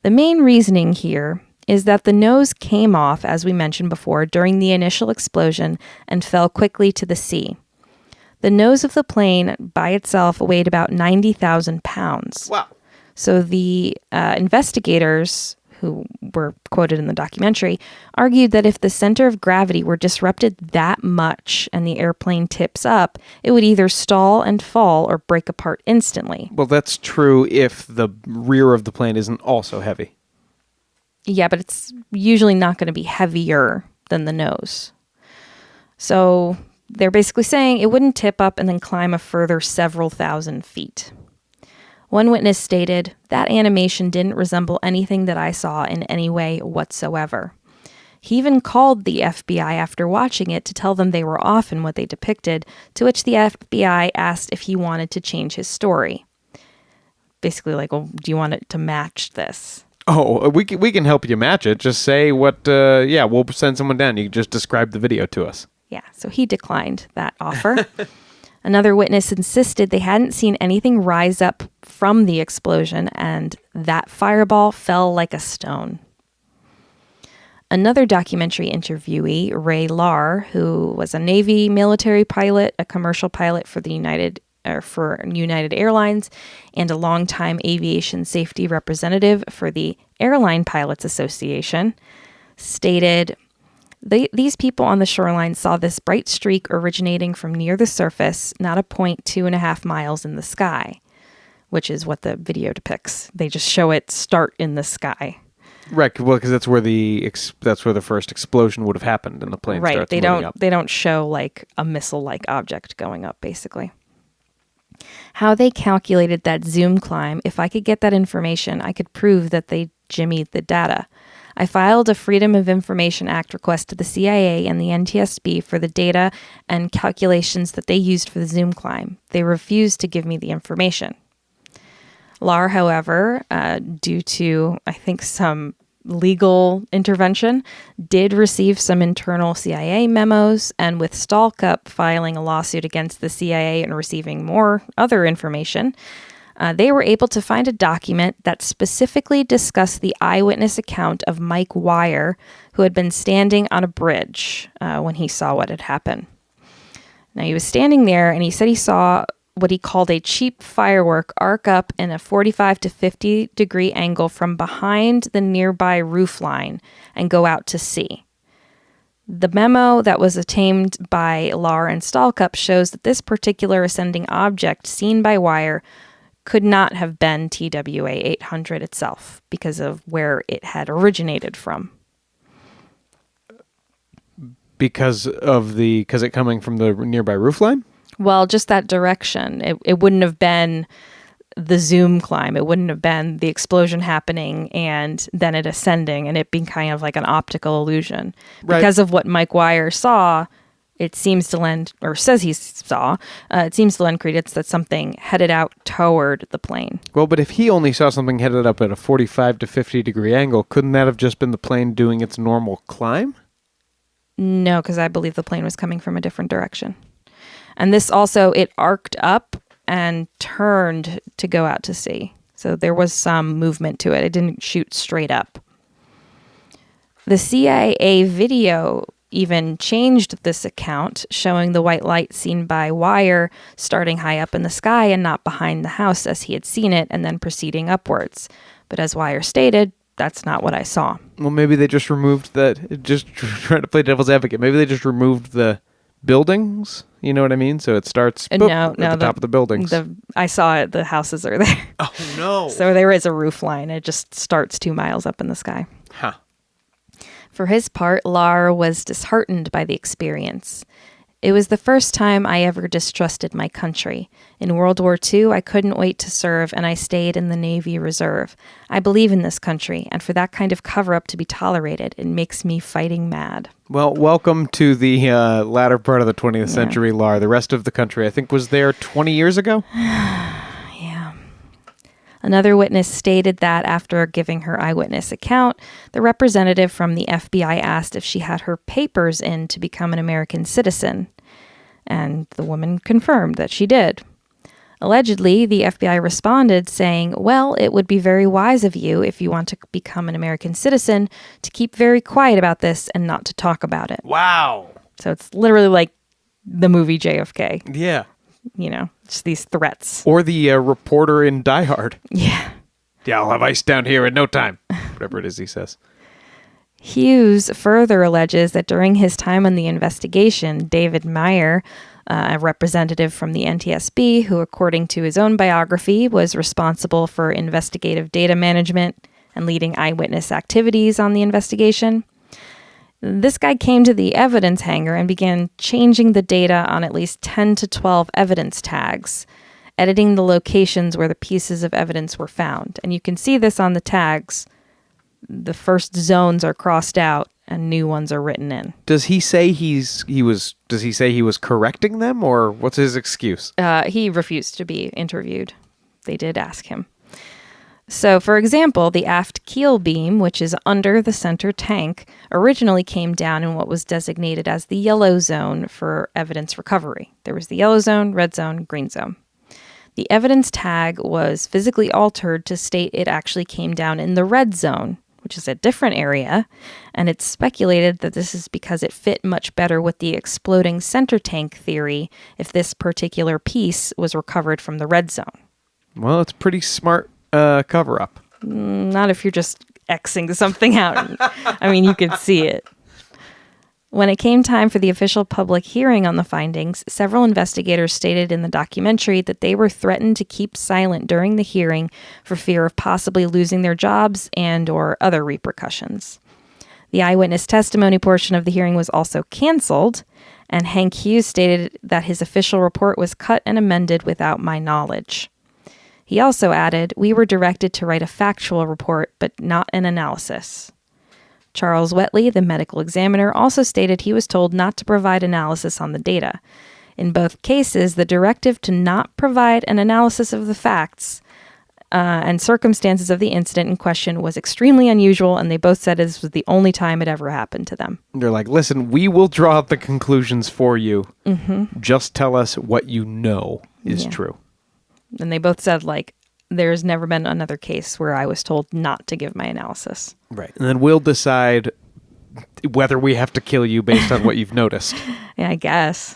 The main reasoning here is that the nose came off, as we mentioned before, during the initial explosion and fell quickly to the sea. The nose of the plane by itself weighed about 90,000 pounds. Wow. So the investigators, who were quoted in the documentary, argued that if the center of gravity were disrupted that much and the airplane tips up, it would either stall and fall or break apart instantly. Well, that's true if the rear of the plane isn't also heavy. Yeah, but it's usually not going to be heavier than the nose. So they're basically saying it wouldn't tip up and then climb a further several thousand feet. One witness stated, that animation didn't resemble anything that I saw in any way whatsoever. He even called the FBI after watching it to tell them they were off in what they depicted, to which the FBI asked if he wanted to change his story. Basically like, well, do you want it to match this? Oh, we can help you match it. Just say what, we'll send someone down. You can just describe the video to us. Yeah, so he declined that offer. Another witness insisted they hadn't seen anything rise up from the explosion and that fireball fell like a stone. Another documentary interviewee, Ray Lahr, who was a Navy military pilot, a commercial pilot for United Airlines, and a longtime aviation safety representative for the Airline Pilots Association, stated, these people on the shoreline saw this bright streak originating from near the surface, not a point 2.5 miles in the sky, which is what the video depicts. They just show it start in the sky. Right, well, because that's where the first explosion would have happened, and the plane starts moving up. They don't show like a missile-like object going up, basically. How they calculated that zoom climb, if I could get that information, I could prove that they jimmied the data. I filed a Freedom of Information Act request to the CIA and the NTSB for the data and calculations that they used for the Zoom climb. They refused to give me the information. Lahr, however, due to, I think, some legal intervention, did receive some internal CIA memos, and with Stalcup filing a lawsuit against the CIA and receiving more other information, they were able to find a document that specifically discussed the eyewitness account of Mike Wire, who had been standing on a bridge when he saw what had happened. Now, he was standing there, and he said he saw what he called a cheap firework arc up in a 45 to 50 degree angle from behind the nearby roof line and go out to sea. The memo that was obtained by Lahr and Stalcup shows that this particular ascending object seen by Wire could not have been TWA 800 itself because of where it had originated from. Because it coming from the nearby roof line? Well, just that direction. It wouldn't have been the Zoom climb. It wouldn't have been the explosion happening and then it ascending and it being kind of like an optical illusion. Right. Because of what Mike Wire saw, it seems to lend, or says he saw, it seems to lend credence that something headed out toward the plane. Well, but if he only saw something headed up at a 45 to 50 degree angle, couldn't that have just been the plane doing its normal climb? No, because I believe the plane was coming from a different direction. And this also, it arced up and turned to go out to sea. So there was some movement to it. It didn't shoot straight up. The CIA video even changed this account, showing the white light seen by Wire starting high up in the sky and not behind the house as he had seen it, and then proceeding upwards. But as Wire stated, that's not what I saw. Well, maybe they just removed that, just trying to play devil's advocate. Maybe they just removed the buildings, you know what I mean? So it starts at the top of the buildings. I saw it, the houses are there. Oh, no. So there is a roof line. It just starts 2 miles up in the sky. Huh. For his part, Lahr was disheartened by the experience. It was the first time I ever distrusted my country. In World War II, I couldn't wait to serve, and I stayed in the Navy Reserve. I believe in this country, and for that kind of cover-up to be tolerated, it makes me fighting mad. Well, welcome to the latter part of the 20th century, Lahr. The rest of the country, I think, was there 20 years ago? Yeah. Another witness stated that after giving her eyewitness account, the representative from the FBI asked if she had her papers in to become an American citizen. And the woman confirmed that she did. Allegedly, the FBI responded saying, well, it would be very wise of you, if you want to become an American citizen, to keep very quiet about this and not to talk about it. Wow. So it's literally like the movie JFK. Yeah. You know, just these threats. Or the reporter in Die Hard. Yeah. Yeah, I'll have ice down here in no time. Whatever it is he says. Hughes further alleges that during his time on the investigation, David Meyer, a representative from the NTSB, who according to his own biography was responsible for investigative data management and leading eyewitness activities on the investigation, this guy came to the evidence hangar and began changing the data on at least 10 to 12 evidence tags, editing the locations where the pieces of evidence were found. And you can see this on the tags. The first zones are crossed out and new ones are written in. Does he say he was correcting them, or what's his excuse? He refused to be interviewed. They did ask him. So, for example, the aft keel beam, which is under the center tank, originally came down in what was designated as the yellow zone for evidence recovery. There was the yellow zone, red zone, green zone. The evidence tag was physically altered to state it actually came down in the red zone, which is a different area, and it's speculated that this is because it fit much better with the exploding center tank theory if this particular piece was recovered from the red zone. Well, it's pretty smart cover-up. Not if you're just Xing something out. I mean, you could see it. When it came time for the official public hearing on the findings, several investigators stated in the documentary that they were threatened to keep silent during the hearing for fear of possibly losing their jobs and or other repercussions. The eyewitness testimony portion of the hearing was also canceled, and Hank Hughes stated that his official report was cut and amended without my knowledge. He also added, "We were directed to write a factual report, but not an analysis." Charles Wetley, the medical examiner, also stated he was told not to provide analysis on the data. In both cases, the directive to not provide an analysis of the facts and circumstances of the incident in question was extremely unusual, and they both said this was the only time it ever happened to them. They're like, listen, we will draw up the conclusions for you. Mm-hmm. Just tell us what you know is true. And they both said, like, there's never been another case where I was told not to give my analysis. Right. And then we'll decide whether we have to kill you based on what you've noticed. Yeah, I guess.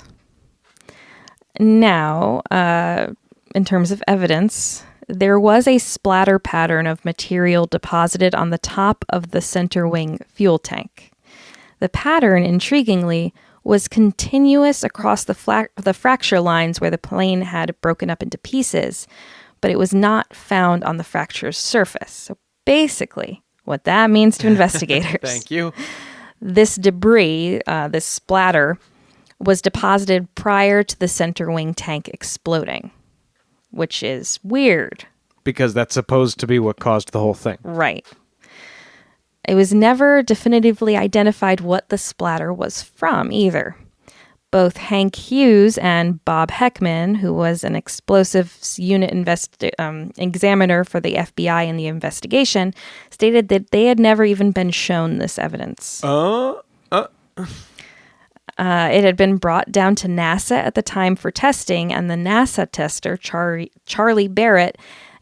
Now, in terms of evidence, there was a splatter pattern of material deposited on the top of the center wing fuel tank. The pattern, intriguingly, was continuous across the fracture lines where the plane had broken up into pieces, but it was not found on the fracture's surface. So basically, what that means to investigators. Thank you. This debris, this splatter, was deposited prior to the center wing tank exploding, which is weird. Because that's supposed to be what caused the whole thing. Right. It was never definitively identified what the splatter was from either. Both Hank Hughes and Bob Heckman, who was an explosives unit examiner for the FBI in the investigation, stated that they had never even been shown this evidence. It had been brought down to NASA at the time for testing, and the NASA tester, Charlie Barrett,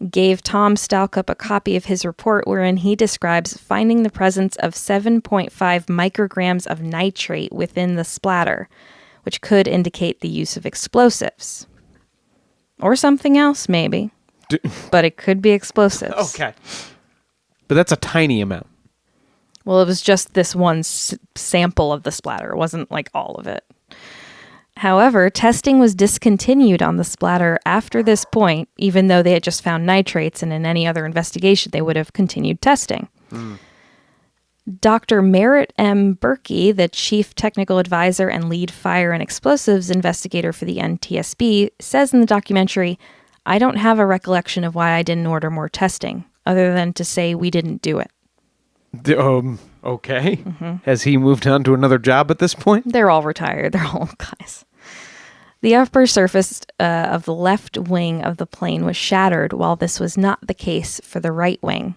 gave Tom Stalcup a copy of his report wherein he describes finding the presence of 7.5 micrograms of nitrate within the splatter, which could indicate the use of explosives. Or something else, maybe. But it could be explosives. Okay. But that's a tiny amount. Well, it was just this one sample of the splatter. It wasn't like all of it. However, testing was discontinued on the splatter after this point, even though they had just found nitrates, and in any other investigation, they would have continued testing. Dr. Merritt M. Berkey, the chief technical advisor and lead fire and explosives investigator for the NTSB, says in the documentary, "I don't have a recollection of why I didn't order more testing, other than to say we didn't do it." Okay. Mm-hmm. Has he moved on to another job at this point? They're all retired. They're all guys. The upper surface of the left wing of the plane was shattered, while this was not the case for the right wing.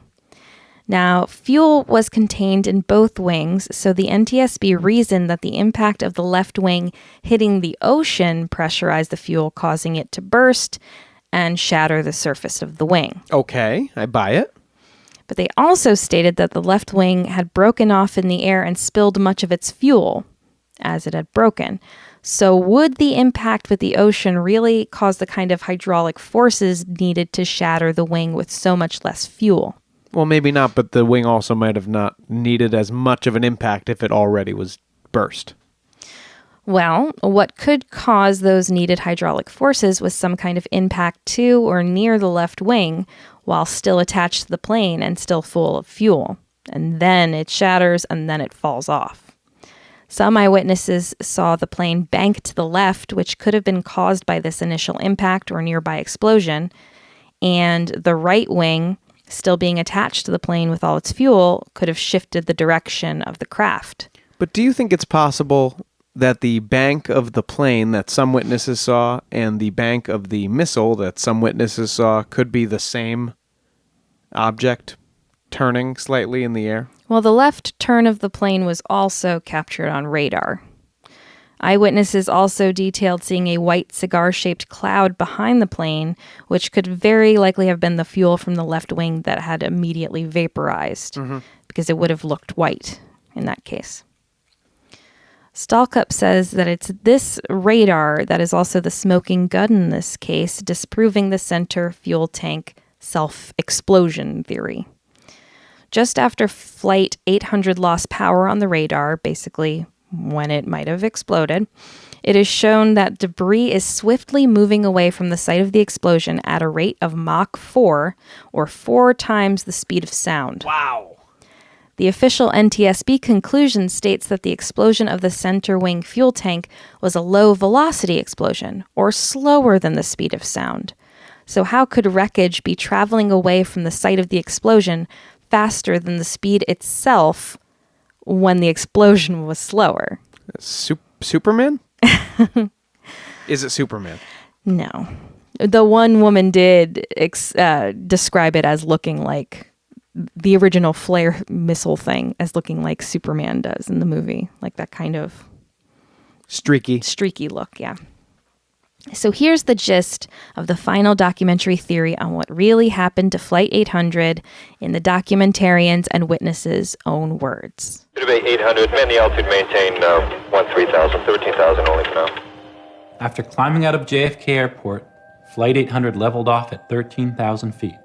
Now, fuel was contained in both wings, so the NTSB reasoned that the impact of the left wing hitting the ocean pressurized the fuel, causing it to burst and shatter the surface of the wing. Okay, I buy it. But they also stated that the left wing had broken off in the air and spilled much of its fuel as it had broken. So would the impact with the ocean really cause the kind of hydraulic forces needed to shatter the wing with so much less fuel? Well, maybe not, but the wing also might have not needed as much of an impact if it already was burst. Well, what could cause those needed hydraulic forces was some kind of impact to or near the left wing while still attached to the plane and still full of fuel. And then it shatters and then it falls off. Some eyewitnesses saw the plane bank to the left, which could have been caused by this initial impact or nearby explosion, and the right wing, still being attached to the plane with all its fuel, could have shifted the direction of the craft. But do you think it's possible that the bank of the plane that some witnesses saw and the bank of the missile that some witnesses saw could be the same object turning slightly in the air? Well, the left turn of the plane was also captured on radar. Eyewitnesses also detailed seeing a white cigar-shaped cloud behind the plane, which could very likely have been the fuel from the left wing that had immediately vaporized, because it would have looked white in that case. Stalcup says that it's this radar that is also the smoking gun in this case, disproving the center fuel tank self-explosion theory. Just after Flight 800 lost power on the radar, basically when it might have exploded, it is shown that debris is swiftly moving away from the site of the explosion at a rate of Mach 4, or 4 times the speed of sound. Wow. The official NTSB conclusion states that the explosion of the center wing fuel tank was a low-velocity explosion, or slower than the speed of sound. So how could wreckage be traveling away from the site of the explosion faster than the speed itself when the explosion was slower. Superman? Is it Superman? No. The one woman did describe it as looking like the original flare missile thing, as looking like Superman does in the movie, like that kind of streaky look, yeah. So here's the gist of the final documentary theory on what really happened to Flight 800 in the documentarians' and witnesses' own words. TWA 800, man, the altitude maintain 13,000 only for now. After climbing out of JFK Airport, Flight 800 leveled off at 13,000 feet.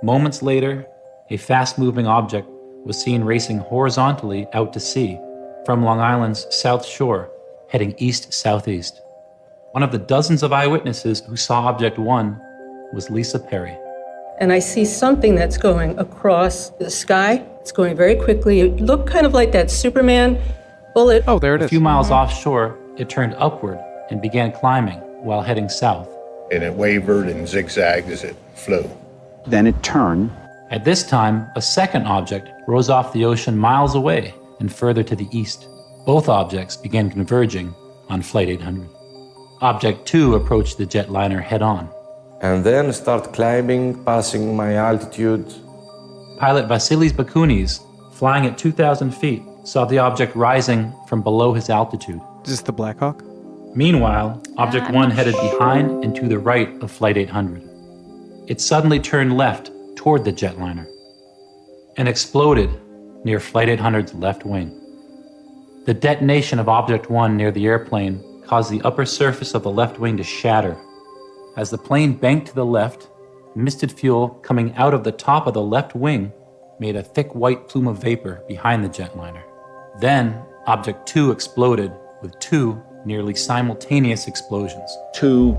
Moments later, a fast-moving object was seen racing horizontally out to sea from Long Island's South Shore, heading east-southeast. One of the dozens of eyewitnesses who saw Object 1 was Lisa Perry. And I see something that's going across the sky. It's going very quickly. It looked kind of like that Superman bullet. Oh, there it is. A few miles offshore, it turned upward and began climbing while heading south. And it wavered and zigzagged as it flew. Then it turned. At this time, a second object rose off the ocean miles away and further to the east. Both objects began converging on Flight 800. Object 2 approached the jetliner head-on. And then start climbing, passing my altitude. Pilot Vasilis Bakunis, flying at 2,000 feet, saw the object rising from below his altitude. Is this the Black Hawk? Meanwhile, Object 1 headed behind and to the right of Flight 800. It suddenly turned left toward the jetliner and exploded near Flight 800's left wing. The detonation of Object 1 near the airplane caused the upper surface of the left wing to shatter. As the plane banked to the left, misted fuel coming out of the top of the left wing made a thick white plume of vapor behind the jetliner. Then, Object 2 exploded with two nearly simultaneous explosions. 2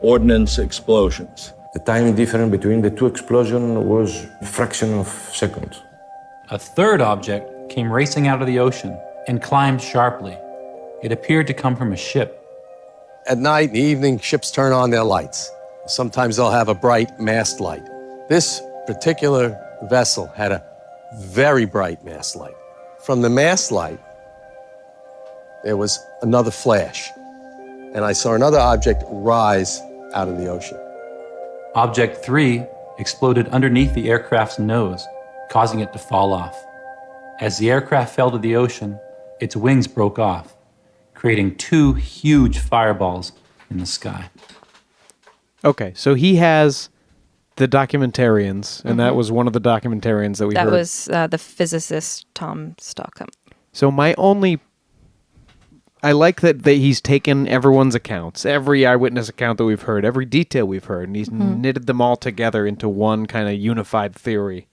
ordnance explosions. The time difference between the two explosions was a fraction of a second. A third object came racing out of the ocean and climbed sharply. It appeared to come from a ship. At night, in the evening, ships turn on their lights. Sometimes they'll have a bright mast light. This particular vessel had a very bright mast light. From the mast light, there was another flash, and I saw another object rise out of the ocean. Object 3 exploded underneath the aircraft's nose, causing it to fall off. As the aircraft fell to the ocean, its wings broke off, creating two huge fireballs in the sky. Okay, so he has the documentarians, and that was one of the documentarians that we heard. That was the physicist Tom Stockham. So I like that he's taken everyone's accounts, every eyewitness account that we've heard, every detail we've heard, and he's knitted them all together into one kind of unified theory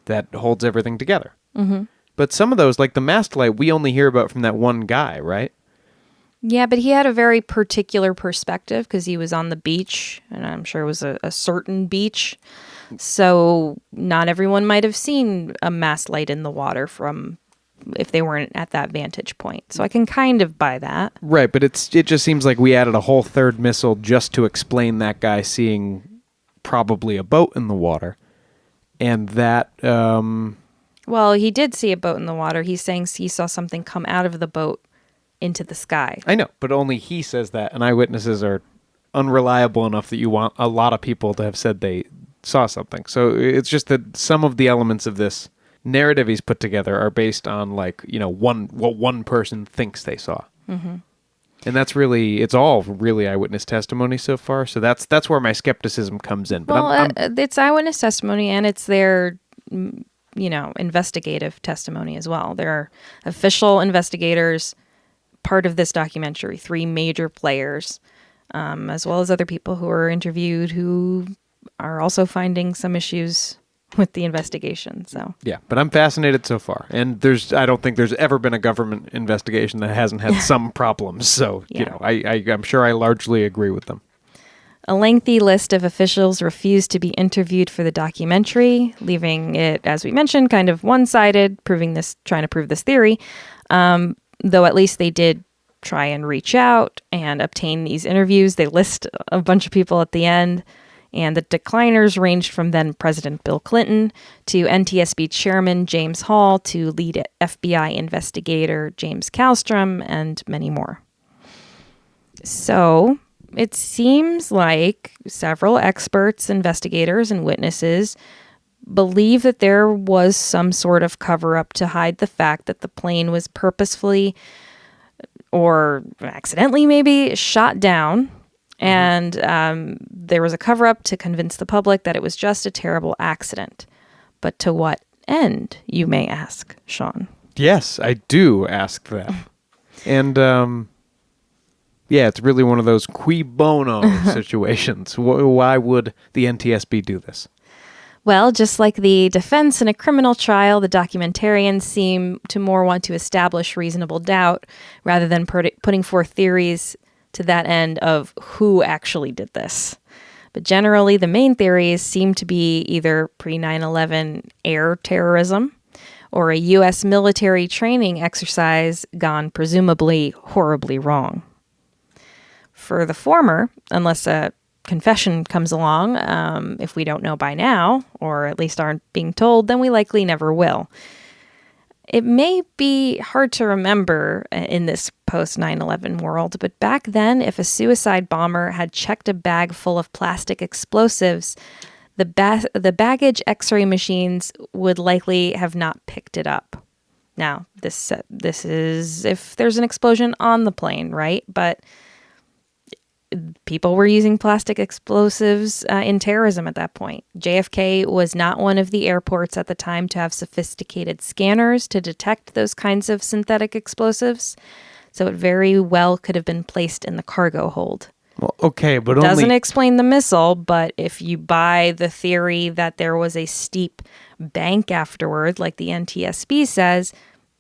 that holds everything together. Mm-hmm. But some of those, like the mast light, we only hear about from that one guy, right? Yeah, but he had a very particular perspective because he was on the beach, and I'm sure it was a certain beach. So not everyone might have seen a mast light in the water from if they weren't at that vantage point. So I can kind of buy that. Right, but it just seems like we added a whole third missile just to explain that guy seeing probably a boat in the water. And that... Well, he did see a boat in the water. He's saying he saw something come out of the boat into the sky. I know, but only he says that, and eyewitnesses are unreliable enough that you want a lot of people to have said they saw something. So it's just that some of the elements of this narrative he's put together are based on, like, you know, what one person thinks they saw. Mm-hmm. And that's really, it's all really eyewitness testimony so far. So that's where my skepticism comes in. But it's eyewitness testimony, and it's their, investigative testimony as well. There are official investigators, part of this documentary, 3 major players, as well as other people who are interviewed who are also finding some issues with the investigation. So yeah, but I'm fascinated so far, and I don't think there's ever been a government investigation that hasn't had some problems. So yeah. I'm sure I largely agree with them. A lengthy list of officials refused to be interviewed for the documentary, leaving it, as we mentioned, kind of one-sided, trying to prove this theory. Though at least they did try and reach out and obtain these interviews. They list a bunch of people at the end, And the decliners ranged from then President Bill Clinton to NTSB Chairman James Hall to lead FBI investigator James Kallstrom and many more. So it seems like several experts, investigators, and witnesses believe that there was some sort of cover-up to hide the fact that the plane was purposefully or accidentally maybe shot down. And there was a cover-up to convince the public that it was just a terrible accident. But to what end, you may ask, Sean? Yes, I do ask that. And, yeah, it's really one of those cui bono situations. Why would the NTSB do this? Well, just like the defense in a criminal trial, the documentarians seem to more want to establish reasonable doubt rather than putting forth theories to that end of who actually did this. But generally, the main theories seem to be either pre-9/11 air terrorism or a U.S. military training exercise gone presumably horribly wrong. For the former, unless a confession comes along, if we don't know by now, or at least aren't being told, then we likely never will. It may be hard to remember in this post-9/11 world, but back then, if a suicide bomber had checked a bag full of plastic explosives, the baggage x-ray machines would likely have not picked it up. Now, this is if there's an explosion on the plane, right? But people were using plastic explosives in terrorism at that point. JFK was not one of the airports at the time to have sophisticated scanners to detect those kinds of synthetic explosives, so it very well could have been placed in the cargo hold. Well, okay, but Doesn't explain the missile, but if you buy the theory that there was a steep bank afterward, like the NTSB says,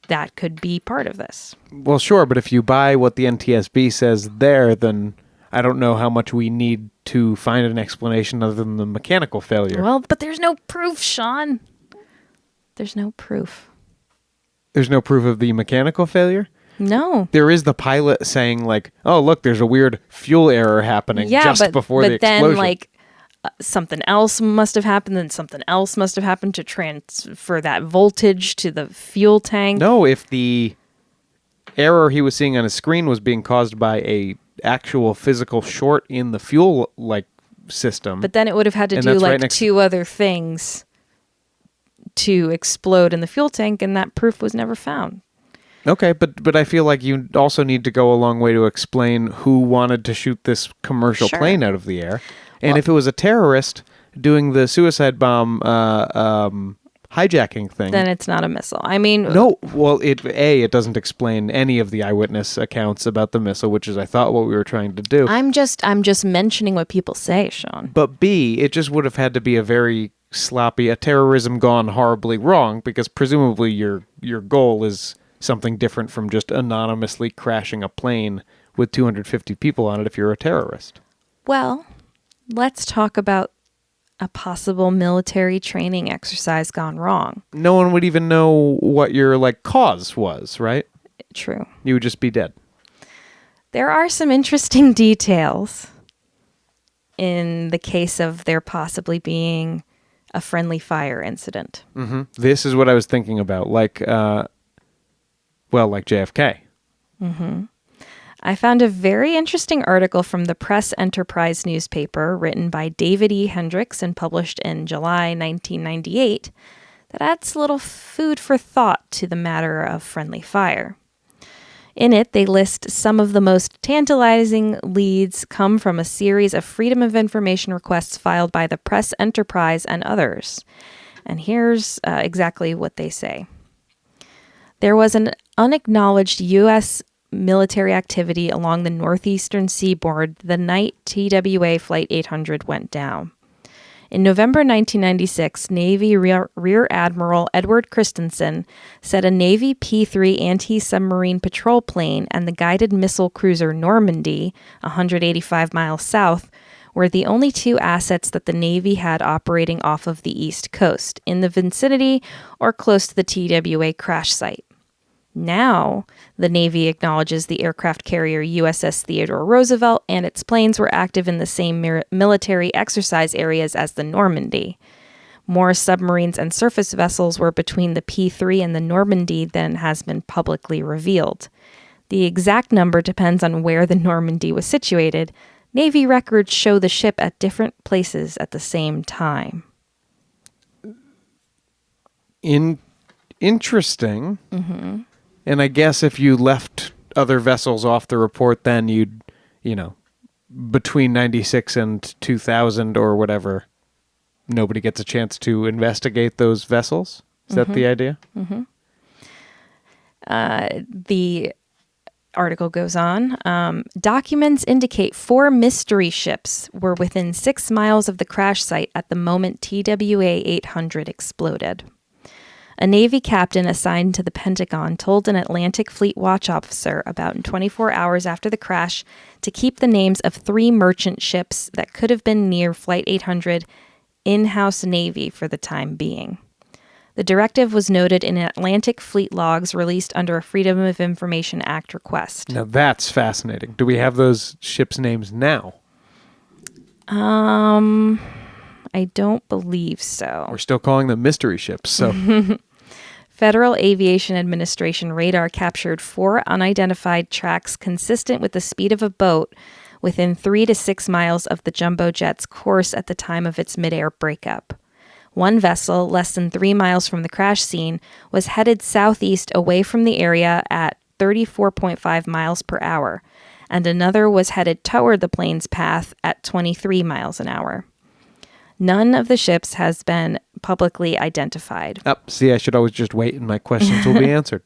that could be part of this. Well, sure, but if you buy what the NTSB says there, then I don't know how much we need to find an explanation other than the mechanical failure. Well, but there's no proof, Sean. There's no proof. There's no proof of the mechanical failure? No. There is the pilot saying, like, oh, look, there's a weird fuel error happening before the explosion. But then, like, something else must have happened, and something else must have happened to transfer that voltage to the fuel tank. No, if the error he was seeing on his screen was being caused by a actual physical short in the fuel system. But then it would have had to do two other things to explode in the fuel tank, and that proof was never found. Okay, but I feel like you also need to go a long way to explain who wanted to shoot this commercial plane out of the air. And if it was a terrorist doing the suicide bomb hijacking thing, then it's not a missile. I mean, no. Well, it doesn't explain any of the eyewitness accounts about the missile, which is I thought what we were trying to do. I'm just mentioning what people say, Sean. But B, it just would have had to be a very sloppy, a terrorism gone horribly wrong, because presumably your goal is something different from just anonymously crashing a plane with 250 people on it if you're a terrorist. Well, let's talk about a possible military training exercise gone wrong. No one would even know what your cause was, right? True. You would just be dead. There are some interesting details in the case of there possibly being a friendly fire incident. Mm-hmm. This is what I was thinking about, like JFK. Mm-hmm. I found a very interesting article from the Press Enterprise newspaper written by David E. Hendricks and published in July 1998 that adds a little food for thought to the matter of friendly fire. In it, they list some of the most tantalizing leads come from a series of Freedom of Information requests filed by the Press Enterprise and others. And here's exactly what they say. There was an unacknowledged U.S. military activity along the northeastern seaboard the night TWA Flight 800 went down. In November 1996, Navy Rear Admiral Edward Christensen said a Navy P-3 anti-submarine patrol plane and the guided missile cruiser Normandy, 185 miles south, were the only two assets that the Navy had operating off of the East Coast, in the vicinity or close to the TWA crash site. Now, the Navy acknowledges the aircraft carrier USS Theodore Roosevelt and its planes were active in the same military exercise areas as the Normandy. More submarines and surface vessels were between the P-3 and the Normandy than has been publicly revealed. The exact number depends on where the Normandy was situated. Navy records show the ship at different places at the same time. Interesting. Mm-hmm. And I guess if you left other vessels off the report, then you'd, between 96 and 2000 or whatever, nobody gets a chance to investigate those vessels. Is that the idea? Mm-hmm. The article goes on. Documents indicate 4 mystery ships were within 6 miles of the crash site at the moment TWA 800 exploded. A Navy captain assigned to the Pentagon told an Atlantic Fleet watch officer about 24 hours after the crash to keep the names of 3 merchant ships that could have been near Flight 800 in-house Navy for the time being. The directive was noted in Atlantic Fleet logs released under a Freedom of Information Act request. Now that's fascinating. Do we have those ships' names now? I don't believe so. We're still calling them mystery ships, so... Federal Aviation Administration radar captured 4 unidentified tracks consistent with the speed of a boat within 3 to 6 miles of the jumbo jet's course at the time of its midair breakup. One vessel, less than 3 miles from the crash scene, was headed southeast away from the area at 34.5 miles per hour, and another was headed toward the plane's path at 23 miles an hour. None of the ships has been publicly identified. See, I should always just wait and my questions will be answered.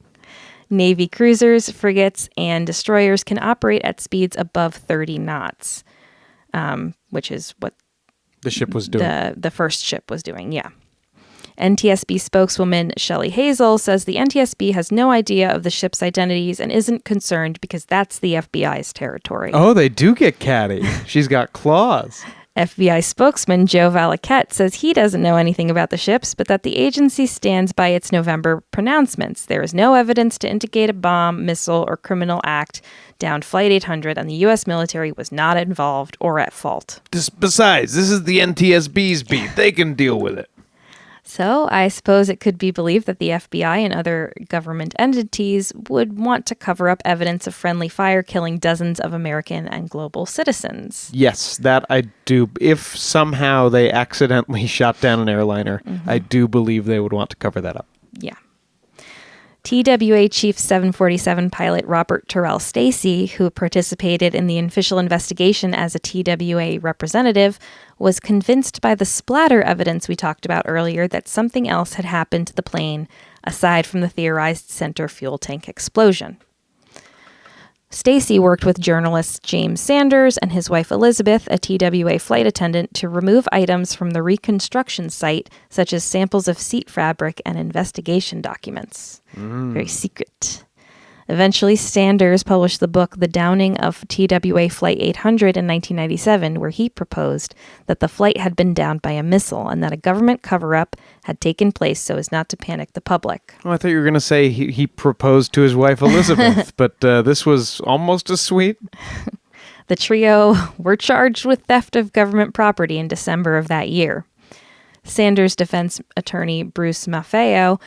Navy cruisers, frigates, and destroyers can operate at speeds above 30 knots, which is what the ship was doing. The first ship was doing, yeah. NTSB spokeswoman Shelley Hazel says the NTSB has no idea of the ship's identities and isn't concerned because that's the FBI's territory. Oh, they do get catty. She's got claws. FBI spokesman Joe Valaquette says he doesn't know anything about the ships, but that the agency stands by its November pronouncements. There is no evidence to indicate a bomb, missile, or criminal act downed Flight 800, and the U.S. military was not involved or at fault. Besides, this is the NTSB's beat. They can deal with it. So I suppose it could be believed that the FBI and other government entities would want to cover up evidence of friendly fire killing dozens of American and global citizens. Yes, that I do. If somehow they accidentally shot down an airliner, I do believe they would want to cover that up. Yeah. TWA Chief 747 pilot Robert Terrell Stacy, who participated in the official investigation as a TWA representative, was convinced by the splatter evidence we talked about earlier that something else had happened to the plane aside from the theorized center fuel tank explosion. Stacy worked with journalist James Sanders and his wife Elizabeth, a TWA flight attendant, to remove items from the reconstruction site, such as samples of seat fabric and investigation documents. Very secret. Eventually, Sanders published the book The Downing of TWA Flight 800 in 1997, where he proposed that the flight had been downed by a missile and that a government cover-up had taken place so as not to panic the public. Oh, I thought you were going to say he proposed to his wife Elizabeth, but this was almost as sweet. The trio were charged with theft of government property in December of that year. Sanders' defense attorney, Bruce Maffeo,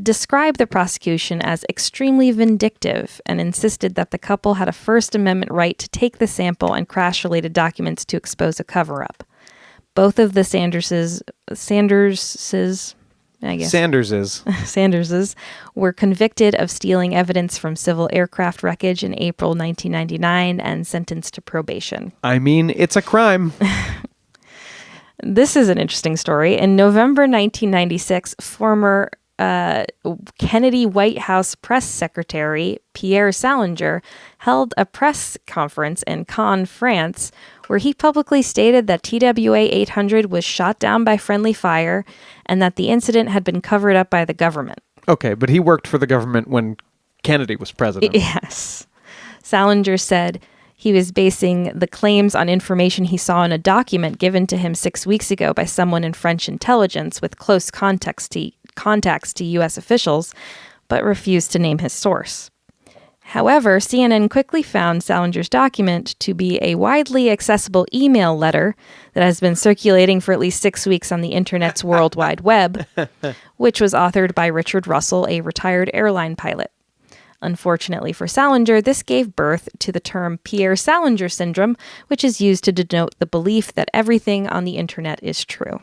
described the prosecution as extremely vindictive and insisted that the couple had a First Amendment right to take the sample and crash-related documents to expose a cover-up. Both of the Sanderses were convicted of stealing evidence from civil aircraft wreckage in April 1999 and sentenced to probation. I mean, it's a crime. This is an interesting story. In November 1996, former Kennedy White House press secretary Pierre Salinger held a press conference in Cannes, France, where he publicly stated that TWA 800 was shot down by friendly fire and that the incident had been covered up by the government. Okay, but he worked for the government when Kennedy was president. Yes. Salinger said he was basing the claims on information he saw in a document given to him 6 weeks ago by someone in French intelligence with close contacts to U.S. officials, but refused to name his source. However, CNN quickly found Salinger's document to be a widely accessible email letter that has been circulating for at least 6 weeks on the internet's World Wide Web, which was authored by Richard Russell, a retired airline pilot. Unfortunately for Salinger, this gave birth to the term Pierre Salinger syndrome, which is used to denote the belief that everything on the internet is true.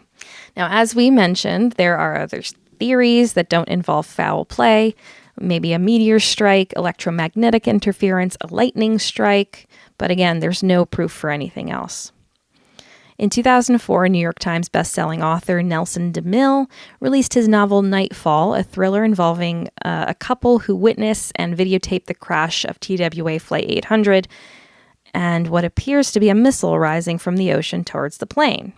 Now, as we mentioned, there are other theories that don't involve foul play, maybe a meteor strike, electromagnetic interference, a lightning strike, but again, there's no proof for anything else. In 2004, New York Times bestselling author Nelson DeMille released his novel Nightfall, a thriller involving a couple who witness and videotape the crash of TWA Flight 800 and what appears to be a missile rising from the ocean towards the plane.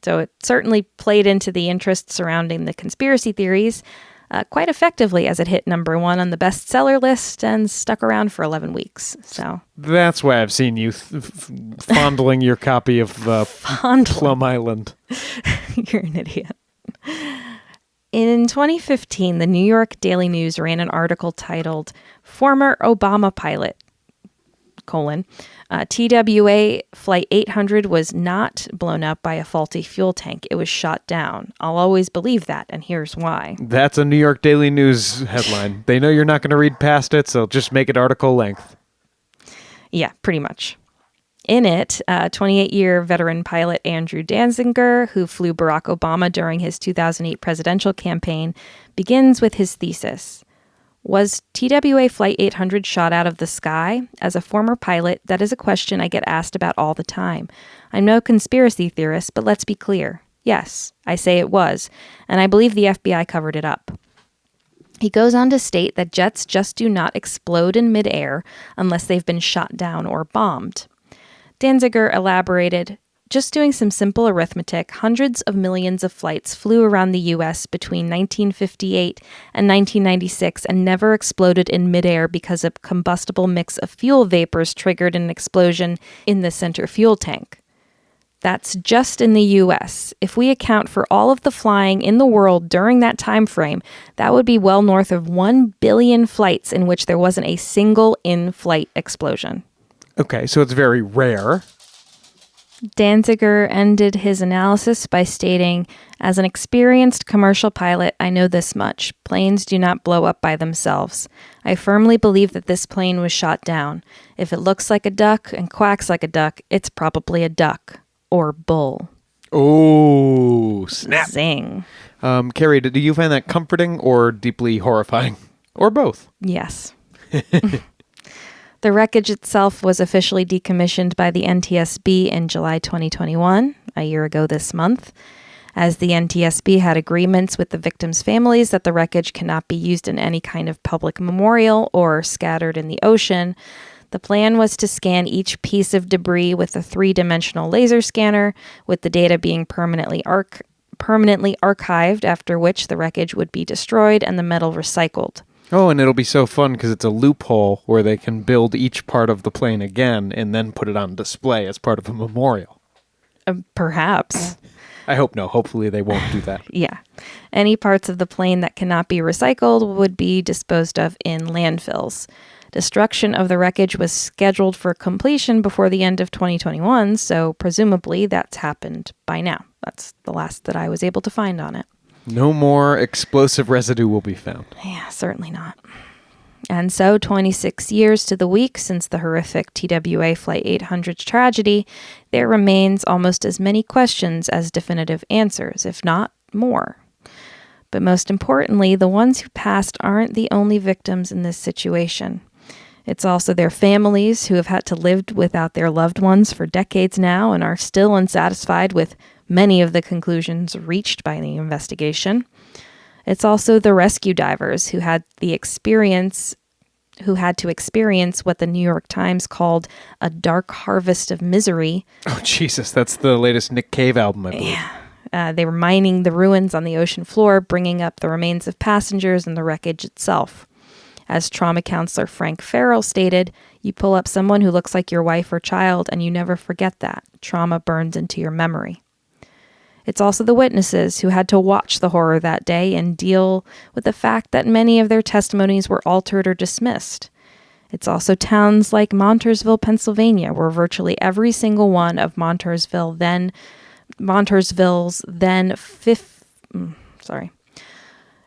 So it certainly played into the interest surrounding the conspiracy theories quite effectively, as it hit number 1 on the bestseller list and stuck around for 11 weeks. So that's why I've seen you fondling your copy of Plum Island. You're an idiot. In 2015, the New York Daily News ran an article titled "Former Obama Pilot: TWA Flight 800 was not blown up by a faulty fuel tank. It was shot down. I'll always believe that, and here's why." That's a New York Daily News headline. They know you're not going to read past it, so just make it article length. Yeah, pretty much. In it, 28-year veteran pilot Andrew Danziger, who flew Barack Obama during his 2008 presidential campaign, begins with his thesis. Was TWA Flight 800 shot out of the sky? As a former pilot, that is a question I get asked about all the time. I'm no conspiracy theorist, but let's be clear. Yes, I say it was, and I believe the FBI covered it up. He goes on to state that jets just do not explode in midair unless they've been shot down or bombed. Danziger elaborated, "Just doing some simple arithmetic, hundreds of millions of flights flew around the U.S. between 1958 and 1996 and never exploded in midair because a combustible mix of fuel vapors triggered an explosion in the center fuel tank. That's just in the U.S. If we account for all of the flying in the world during that time frame, that would be well north of 1 billion flights in which there wasn't a single in-flight explosion." Okay, so it's very rare. Danziger ended his analysis by stating, "As an experienced commercial pilot, I know this much. Planes do not blow up by themselves. I firmly believe that this plane was shot down. If it looks like a duck and quacks like a duck, it's probably a duck. Or bull." Oh, snap. Zing. Carrie, do you find that comforting or deeply horrifying? Or both? Yes. The wreckage itself was officially decommissioned by the NTSB in July 2021, a year ago this month. As the NTSB had agreements with the victims' families that the wreckage cannot be used in any kind of public memorial or scattered in the ocean, the plan was to scan each piece of debris with a 3-dimensional laser scanner, with the data being permanently archived, after which the wreckage would be destroyed and the metal recycled. Oh, and it'll be so fun because it's a loophole where they can build each part of the plane again and then put it on display as part of a memorial. Perhaps. I hope no. Hopefully they won't do that. Yeah. Any parts of the plane that cannot be recycled would be disposed of in landfills. Destruction of the wreckage was scheduled for completion before the end of 2021, so presumably that's happened by now. That's the last that I was able to find on it. No more explosive residue will be found. Yeah, certainly not. And so, 26 years to the week since the horrific TWA Flight 800 tragedy, there remains almost as many questions as definitive answers, if not more. But most importantly, the ones who passed aren't the only victims in this situation. It's also their families who have had to live without their loved ones for decades now and are still unsatisfied with many of the conclusions reached by the investigation. It's also the rescue divers who had to experience what the New York Times called a dark harvest of misery. Oh, Jesus, that's the latest Nick Cave album, I believe. Yeah. They were mining the ruins on the ocean floor, bringing up the remains of passengers and the wreckage itself. As trauma counselor Frank Farrell stated, "You pull up someone who looks like your wife or child, and you never forget that. Trauma burns into your memory." It's also the witnesses who had to watch the horror that day and deal with the fact that many of their testimonies were altered or dismissed. It's also towns like Montoursville, Pennsylvania, where virtually every single one of Montoursville's then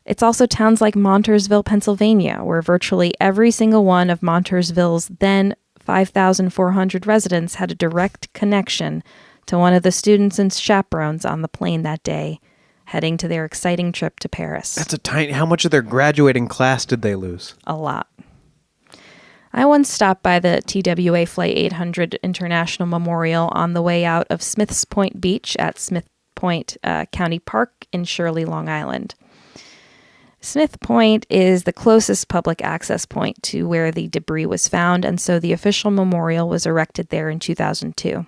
It's also towns like Montoursville, Pennsylvania, where virtually every single one of Montoursville's then 5,400 residents had a direct connection to one of the students and chaperones on the plane that day, heading to their exciting trip to Paris. That's a tiny... How much of their graduating class did they lose? A lot. I once stopped by the TWA Flight 800 International Memorial on the way out of Smith's Point Beach at Smith Point County Park in Shirley, Long Island. Smith Point is the closest public access point to where the debris was found, and so the official memorial was erected there in 2002.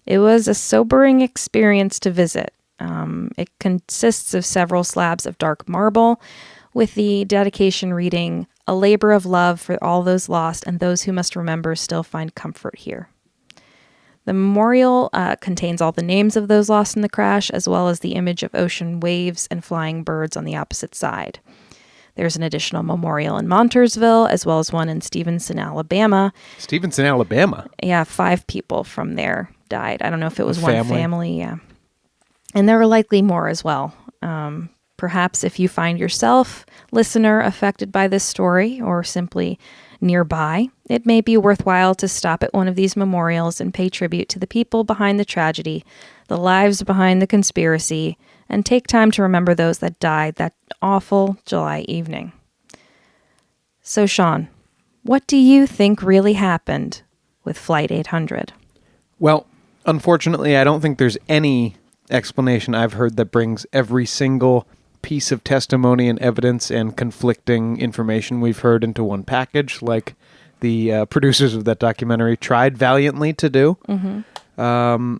It was a sobering experience to visit. It consists of several slabs of dark marble, with the dedication reading, "A labor of love for all those lost and those who must remember still find comfort here." The memorial contains all the names of those lost in the crash, as well as the image of ocean waves and flying birds on the opposite side. There's an additional memorial in Montoursville, as well as one in Stevenson, Alabama. Stevenson, Alabama? Yeah, 5 people from there died. I don't know if it was one family. Yeah. And there were likely more as well. Perhaps if you find yourself, listener, affected by this story, or simply nearby, it may be worthwhile to stop at one of these memorials and pay tribute to the people behind the tragedy, the lives behind the conspiracy, and take time to remember those that died that awful July evening. So, Sean, what do you think really happened with Flight 800? Well, unfortunately, I don't think there's any explanation I've heard that brings every single piece of testimony and evidence and conflicting information we've heard into one package, like the producers of that documentary tried valiantly to do. Mm-hmm.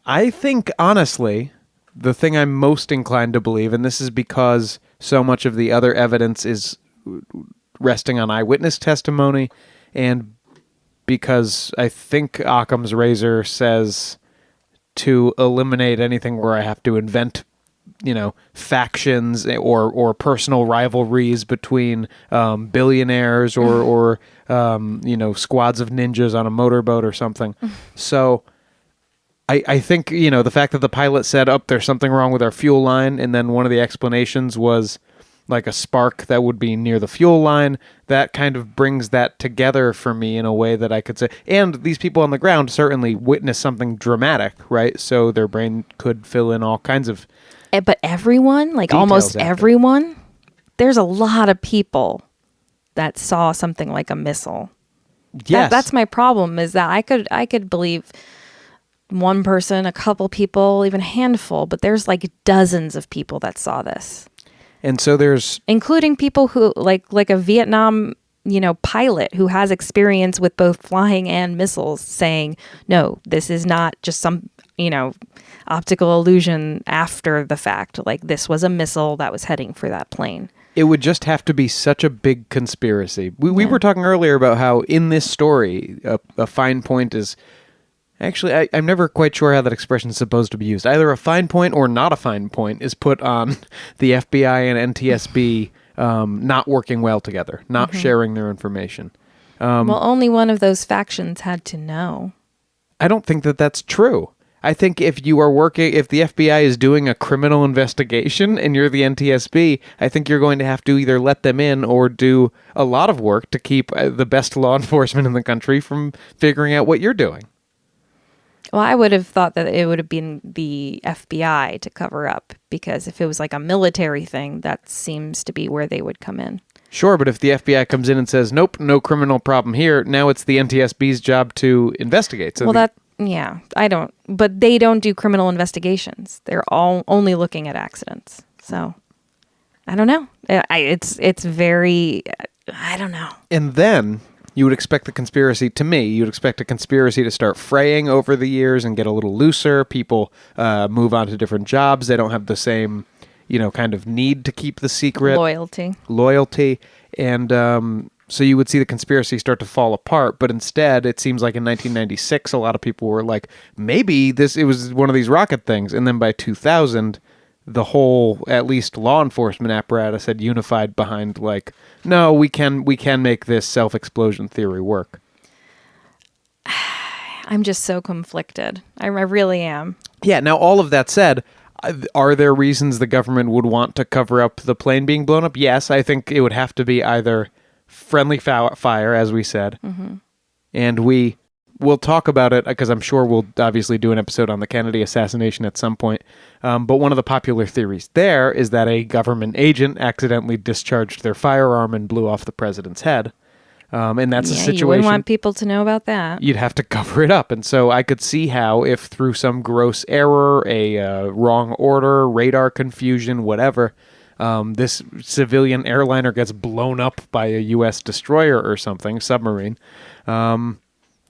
I think, honestly, the thing I'm most inclined to believe, and this is because so much of the other evidence is resting on eyewitness testimony, and because I think Occam's razor says to eliminate anything where I have to invent factions or personal rivalries between billionaires or squads of ninjas on a motorboat or something. So I think, the fact that the pilot said, there's something wrong with our fuel line, and then one of the explanations was like a spark that would be near the fuel line, that kind of brings that together for me in a way that I could say. And these people on the ground certainly witnessed something dramatic, right? So their brain could fill in all kinds of... But everyone, like almost everyone, there's a lot of people that saw something like a missile. Yes. That's my problem, is that I could believe one person, a couple people, even a handful, but there's like dozens of people that saw this. And so there's... Including people who, like a Vietnam, pilot who has experience with both flying and missiles, saying, no, this is not just some, optical illusion after the fact. Like, this was a missile that was heading for that plane. It would just have to be such a big conspiracy. We were talking earlier about how in this story, a fine point is... Actually, I'm never quite sure how that expression is supposed to be used. Either a fine point or not a fine point is put on the FBI and NTSB not working well together, not sharing their information. Well, only one of those factions had to know. I don't think that that's true. I think if the FBI is doing a criminal investigation and you're the NTSB, I think you're going to have to either let them in or do a lot of work to keep the best law enforcement in the country from figuring out what you're doing. Well, I would have thought that it would have been the FBI to cover up, because if it was like a military thing, that seems to be where they would come in. Sure, but if the FBI comes in and says, nope, no criminal problem here, now it's the NTSB's job to investigate. So but they don't do criminal investigations. They're all only looking at accidents. So, I don't know. It's very, I don't know. And then... you would expect a conspiracy to start fraying over the years and get a little looser. People move on to different jobs. They don't have the same, kind of need to keep the secret. Loyalty. And So you would see the conspiracy start to fall apart, but instead it seems like in 1996 a lot of people were like, maybe it was one of these rocket things, and then by 2000 the whole, at least law enforcement apparatus, had unified behind like, no, we can make this self-explosion theory work. I'm just so conflicted. I really am. Yeah, now all of that said, are there reasons the government would want to cover up the plane being blown up? Yes, I think it would have to be either friendly fire, as we said, and we'll talk about it because I'm sure we'll obviously do an episode on the Kennedy assassination at some point. But one of the popular theories there is that a government agent accidentally discharged their firearm and blew off the president's head. And that's a situation you wouldn't want people to know about that. You'd have to cover it up. And so I could see how if through some gross error, a wrong order, radar confusion, whatever, this civilian airliner gets blown up by a U.S. destroyer or something, submarine.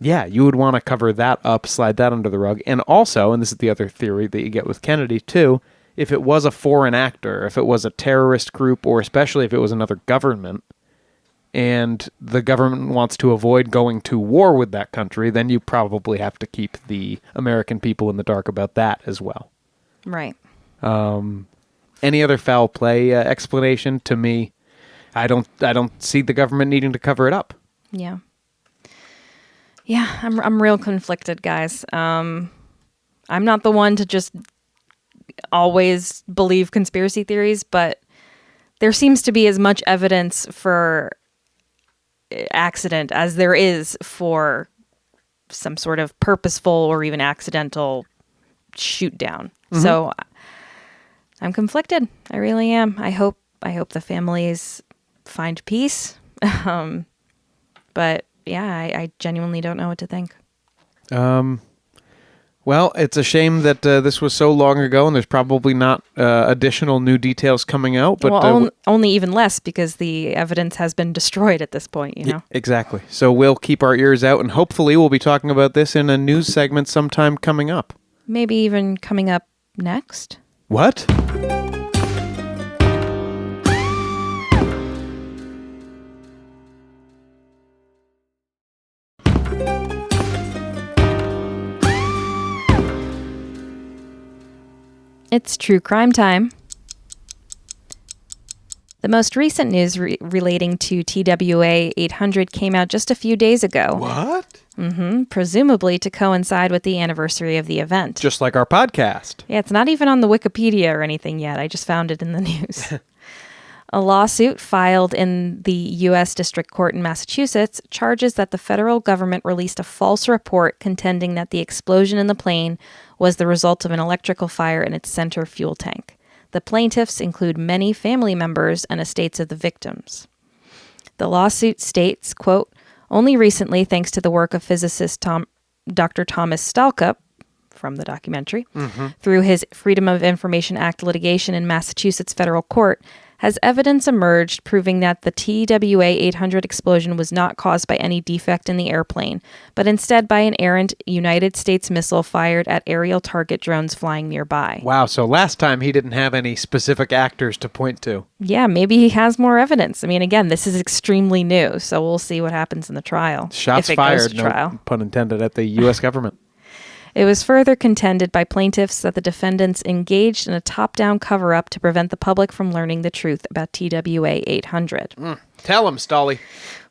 Yeah, you would want to cover that up, slide that under the rug. And also, and this is the other theory that you get with Kennedy too, if it was a foreign actor, if it was a terrorist group, or especially if it was another government, and the government wants to avoid going to war with that country, then you probably have to keep the American people in the dark about that as well. Right. Any other foul play explanation? To me, I don't see the government needing to cover it up. Yeah. Yeah, I'm real conflicted, guys. I'm not the one to just always believe conspiracy theories, but there seems to be as much evidence for accident as there is for some sort of purposeful or even accidental shoot down. So I'm conflicted. I really am. I hope the families find peace. But yeah, I genuinely don't know what to think. Well, it's a shame that this was so long ago, and there's probably not additional new details coming out. But only even less because the evidence has been destroyed at this point, you know? Exactly. So we'll keep our ears out, and hopefully we'll be talking about this in a news segment sometime coming up. Maybe even coming up next. What? It's true crime time. The most recent news relating to TWA 800 came out just a few days ago. What? Presumably to coincide with the anniversary of the event. Just like our podcast. Yeah, it's not even on the Wikipedia or anything yet. I just found it in the news. A lawsuit filed in the U.S. District Court in Massachusetts charges that the federal government released a false report contending that the explosion in the plane was the result of an electrical fire in its center fuel tank. The plaintiffs include many family members and estates of the victims. The lawsuit states, quote, only recently, thanks to the work of physicist Dr. Thomas Stalcup, from the documentary, through his Freedom of Information Act litigation in Massachusetts federal court, has evidence emerged proving that the TWA 800 explosion was not caused by any defect in the airplane, but instead by an errant United States missile fired at aerial target drones flying nearby. Wow, so last time he didn't have any specific actors to point to. Yeah, maybe he has more evidence. I mean, again, this is extremely new, so we'll see what happens in the trial. Shots if it fired, goes to trial. No pun intended, at the U.S. government. It was further contended by plaintiffs that the defendants engaged in a top-down cover-up to prevent the public from learning the truth about TWA 800. Tell him, Stolly.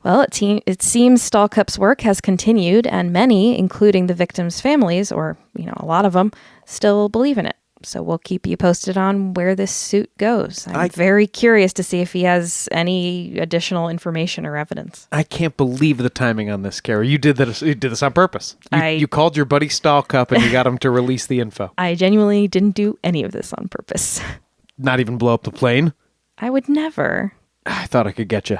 Well, it seems Stalcup's work has continued, and many, including the victims' families, or a lot of them, still believe in it. So we'll keep you posted on where this suit goes. I'm very curious to see if he has any additional information or evidence. I can't believe the timing on this, Carrie. You did this on purpose. You called your buddy Stalcup and you got him to release the info. I genuinely didn't do any of this on purpose. Not even blow up the plane? I would never. I thought I could get you.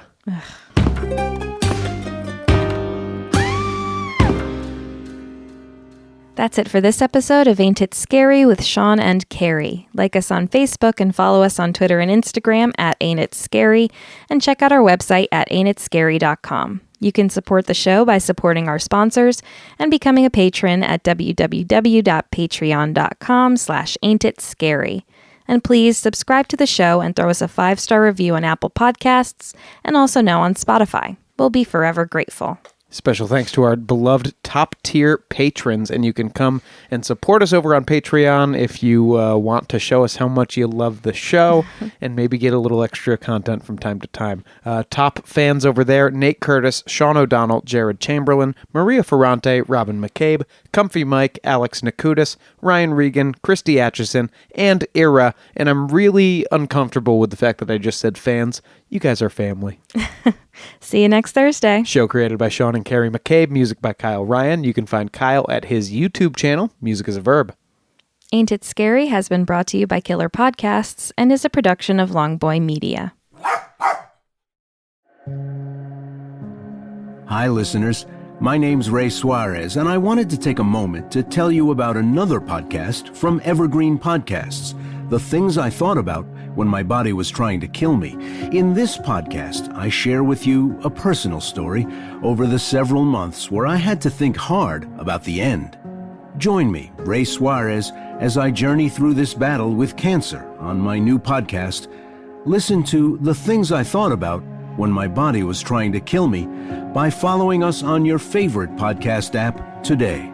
That's it for this episode of Ain't It Scary with Sean and Carrie. Like us on Facebook and follow us on Twitter and Instagram at Ain't It Scary, and check out our website at ain'titscary.com. You can support the show by supporting our sponsors and becoming a patron at www.patreon.com/ain'titscary. And please subscribe to the show and throw us a 5-star review on Apple Podcasts and also now on Spotify. We'll be forever grateful. Special thanks to our beloved top-tier patrons, and you can come and support us over on Patreon if you want to show us how much you love the show and maybe get a little extra content from time to time. Top fans over there: Nate Curtis, Sean O'Donnell, Jared Chamberlain, Maria Ferrante, Robin McCabe, Comfy Mike, Alex Nakutis, Ryan Regan, Christy Atchison, and Ira. And I'm really uncomfortable with the fact that I just said fans. You guys are family. See you next Thursday. Show created by Sean and Carrie McCabe. Music by Kyle Ryan. You can find Kyle at his YouTube channel, Music is a Verb. Ain't It Scary has been brought to you by Killer Podcasts and is a production of Longboy Media. Hi, listeners. My name's Ray Suarez, and I wanted to take a moment to tell you about another podcast from Evergreen Podcasts, The Things I Thought About When My Body Was Trying to Kill Me. In this podcast, I share with you a personal story over the several months where I had to think hard about the end. Join me, Ray Suarez, as I journey through this battle with cancer on my new podcast. Listen to The Things I Thought About When My Body Was Trying to Kill Me by following us on your favorite podcast app today.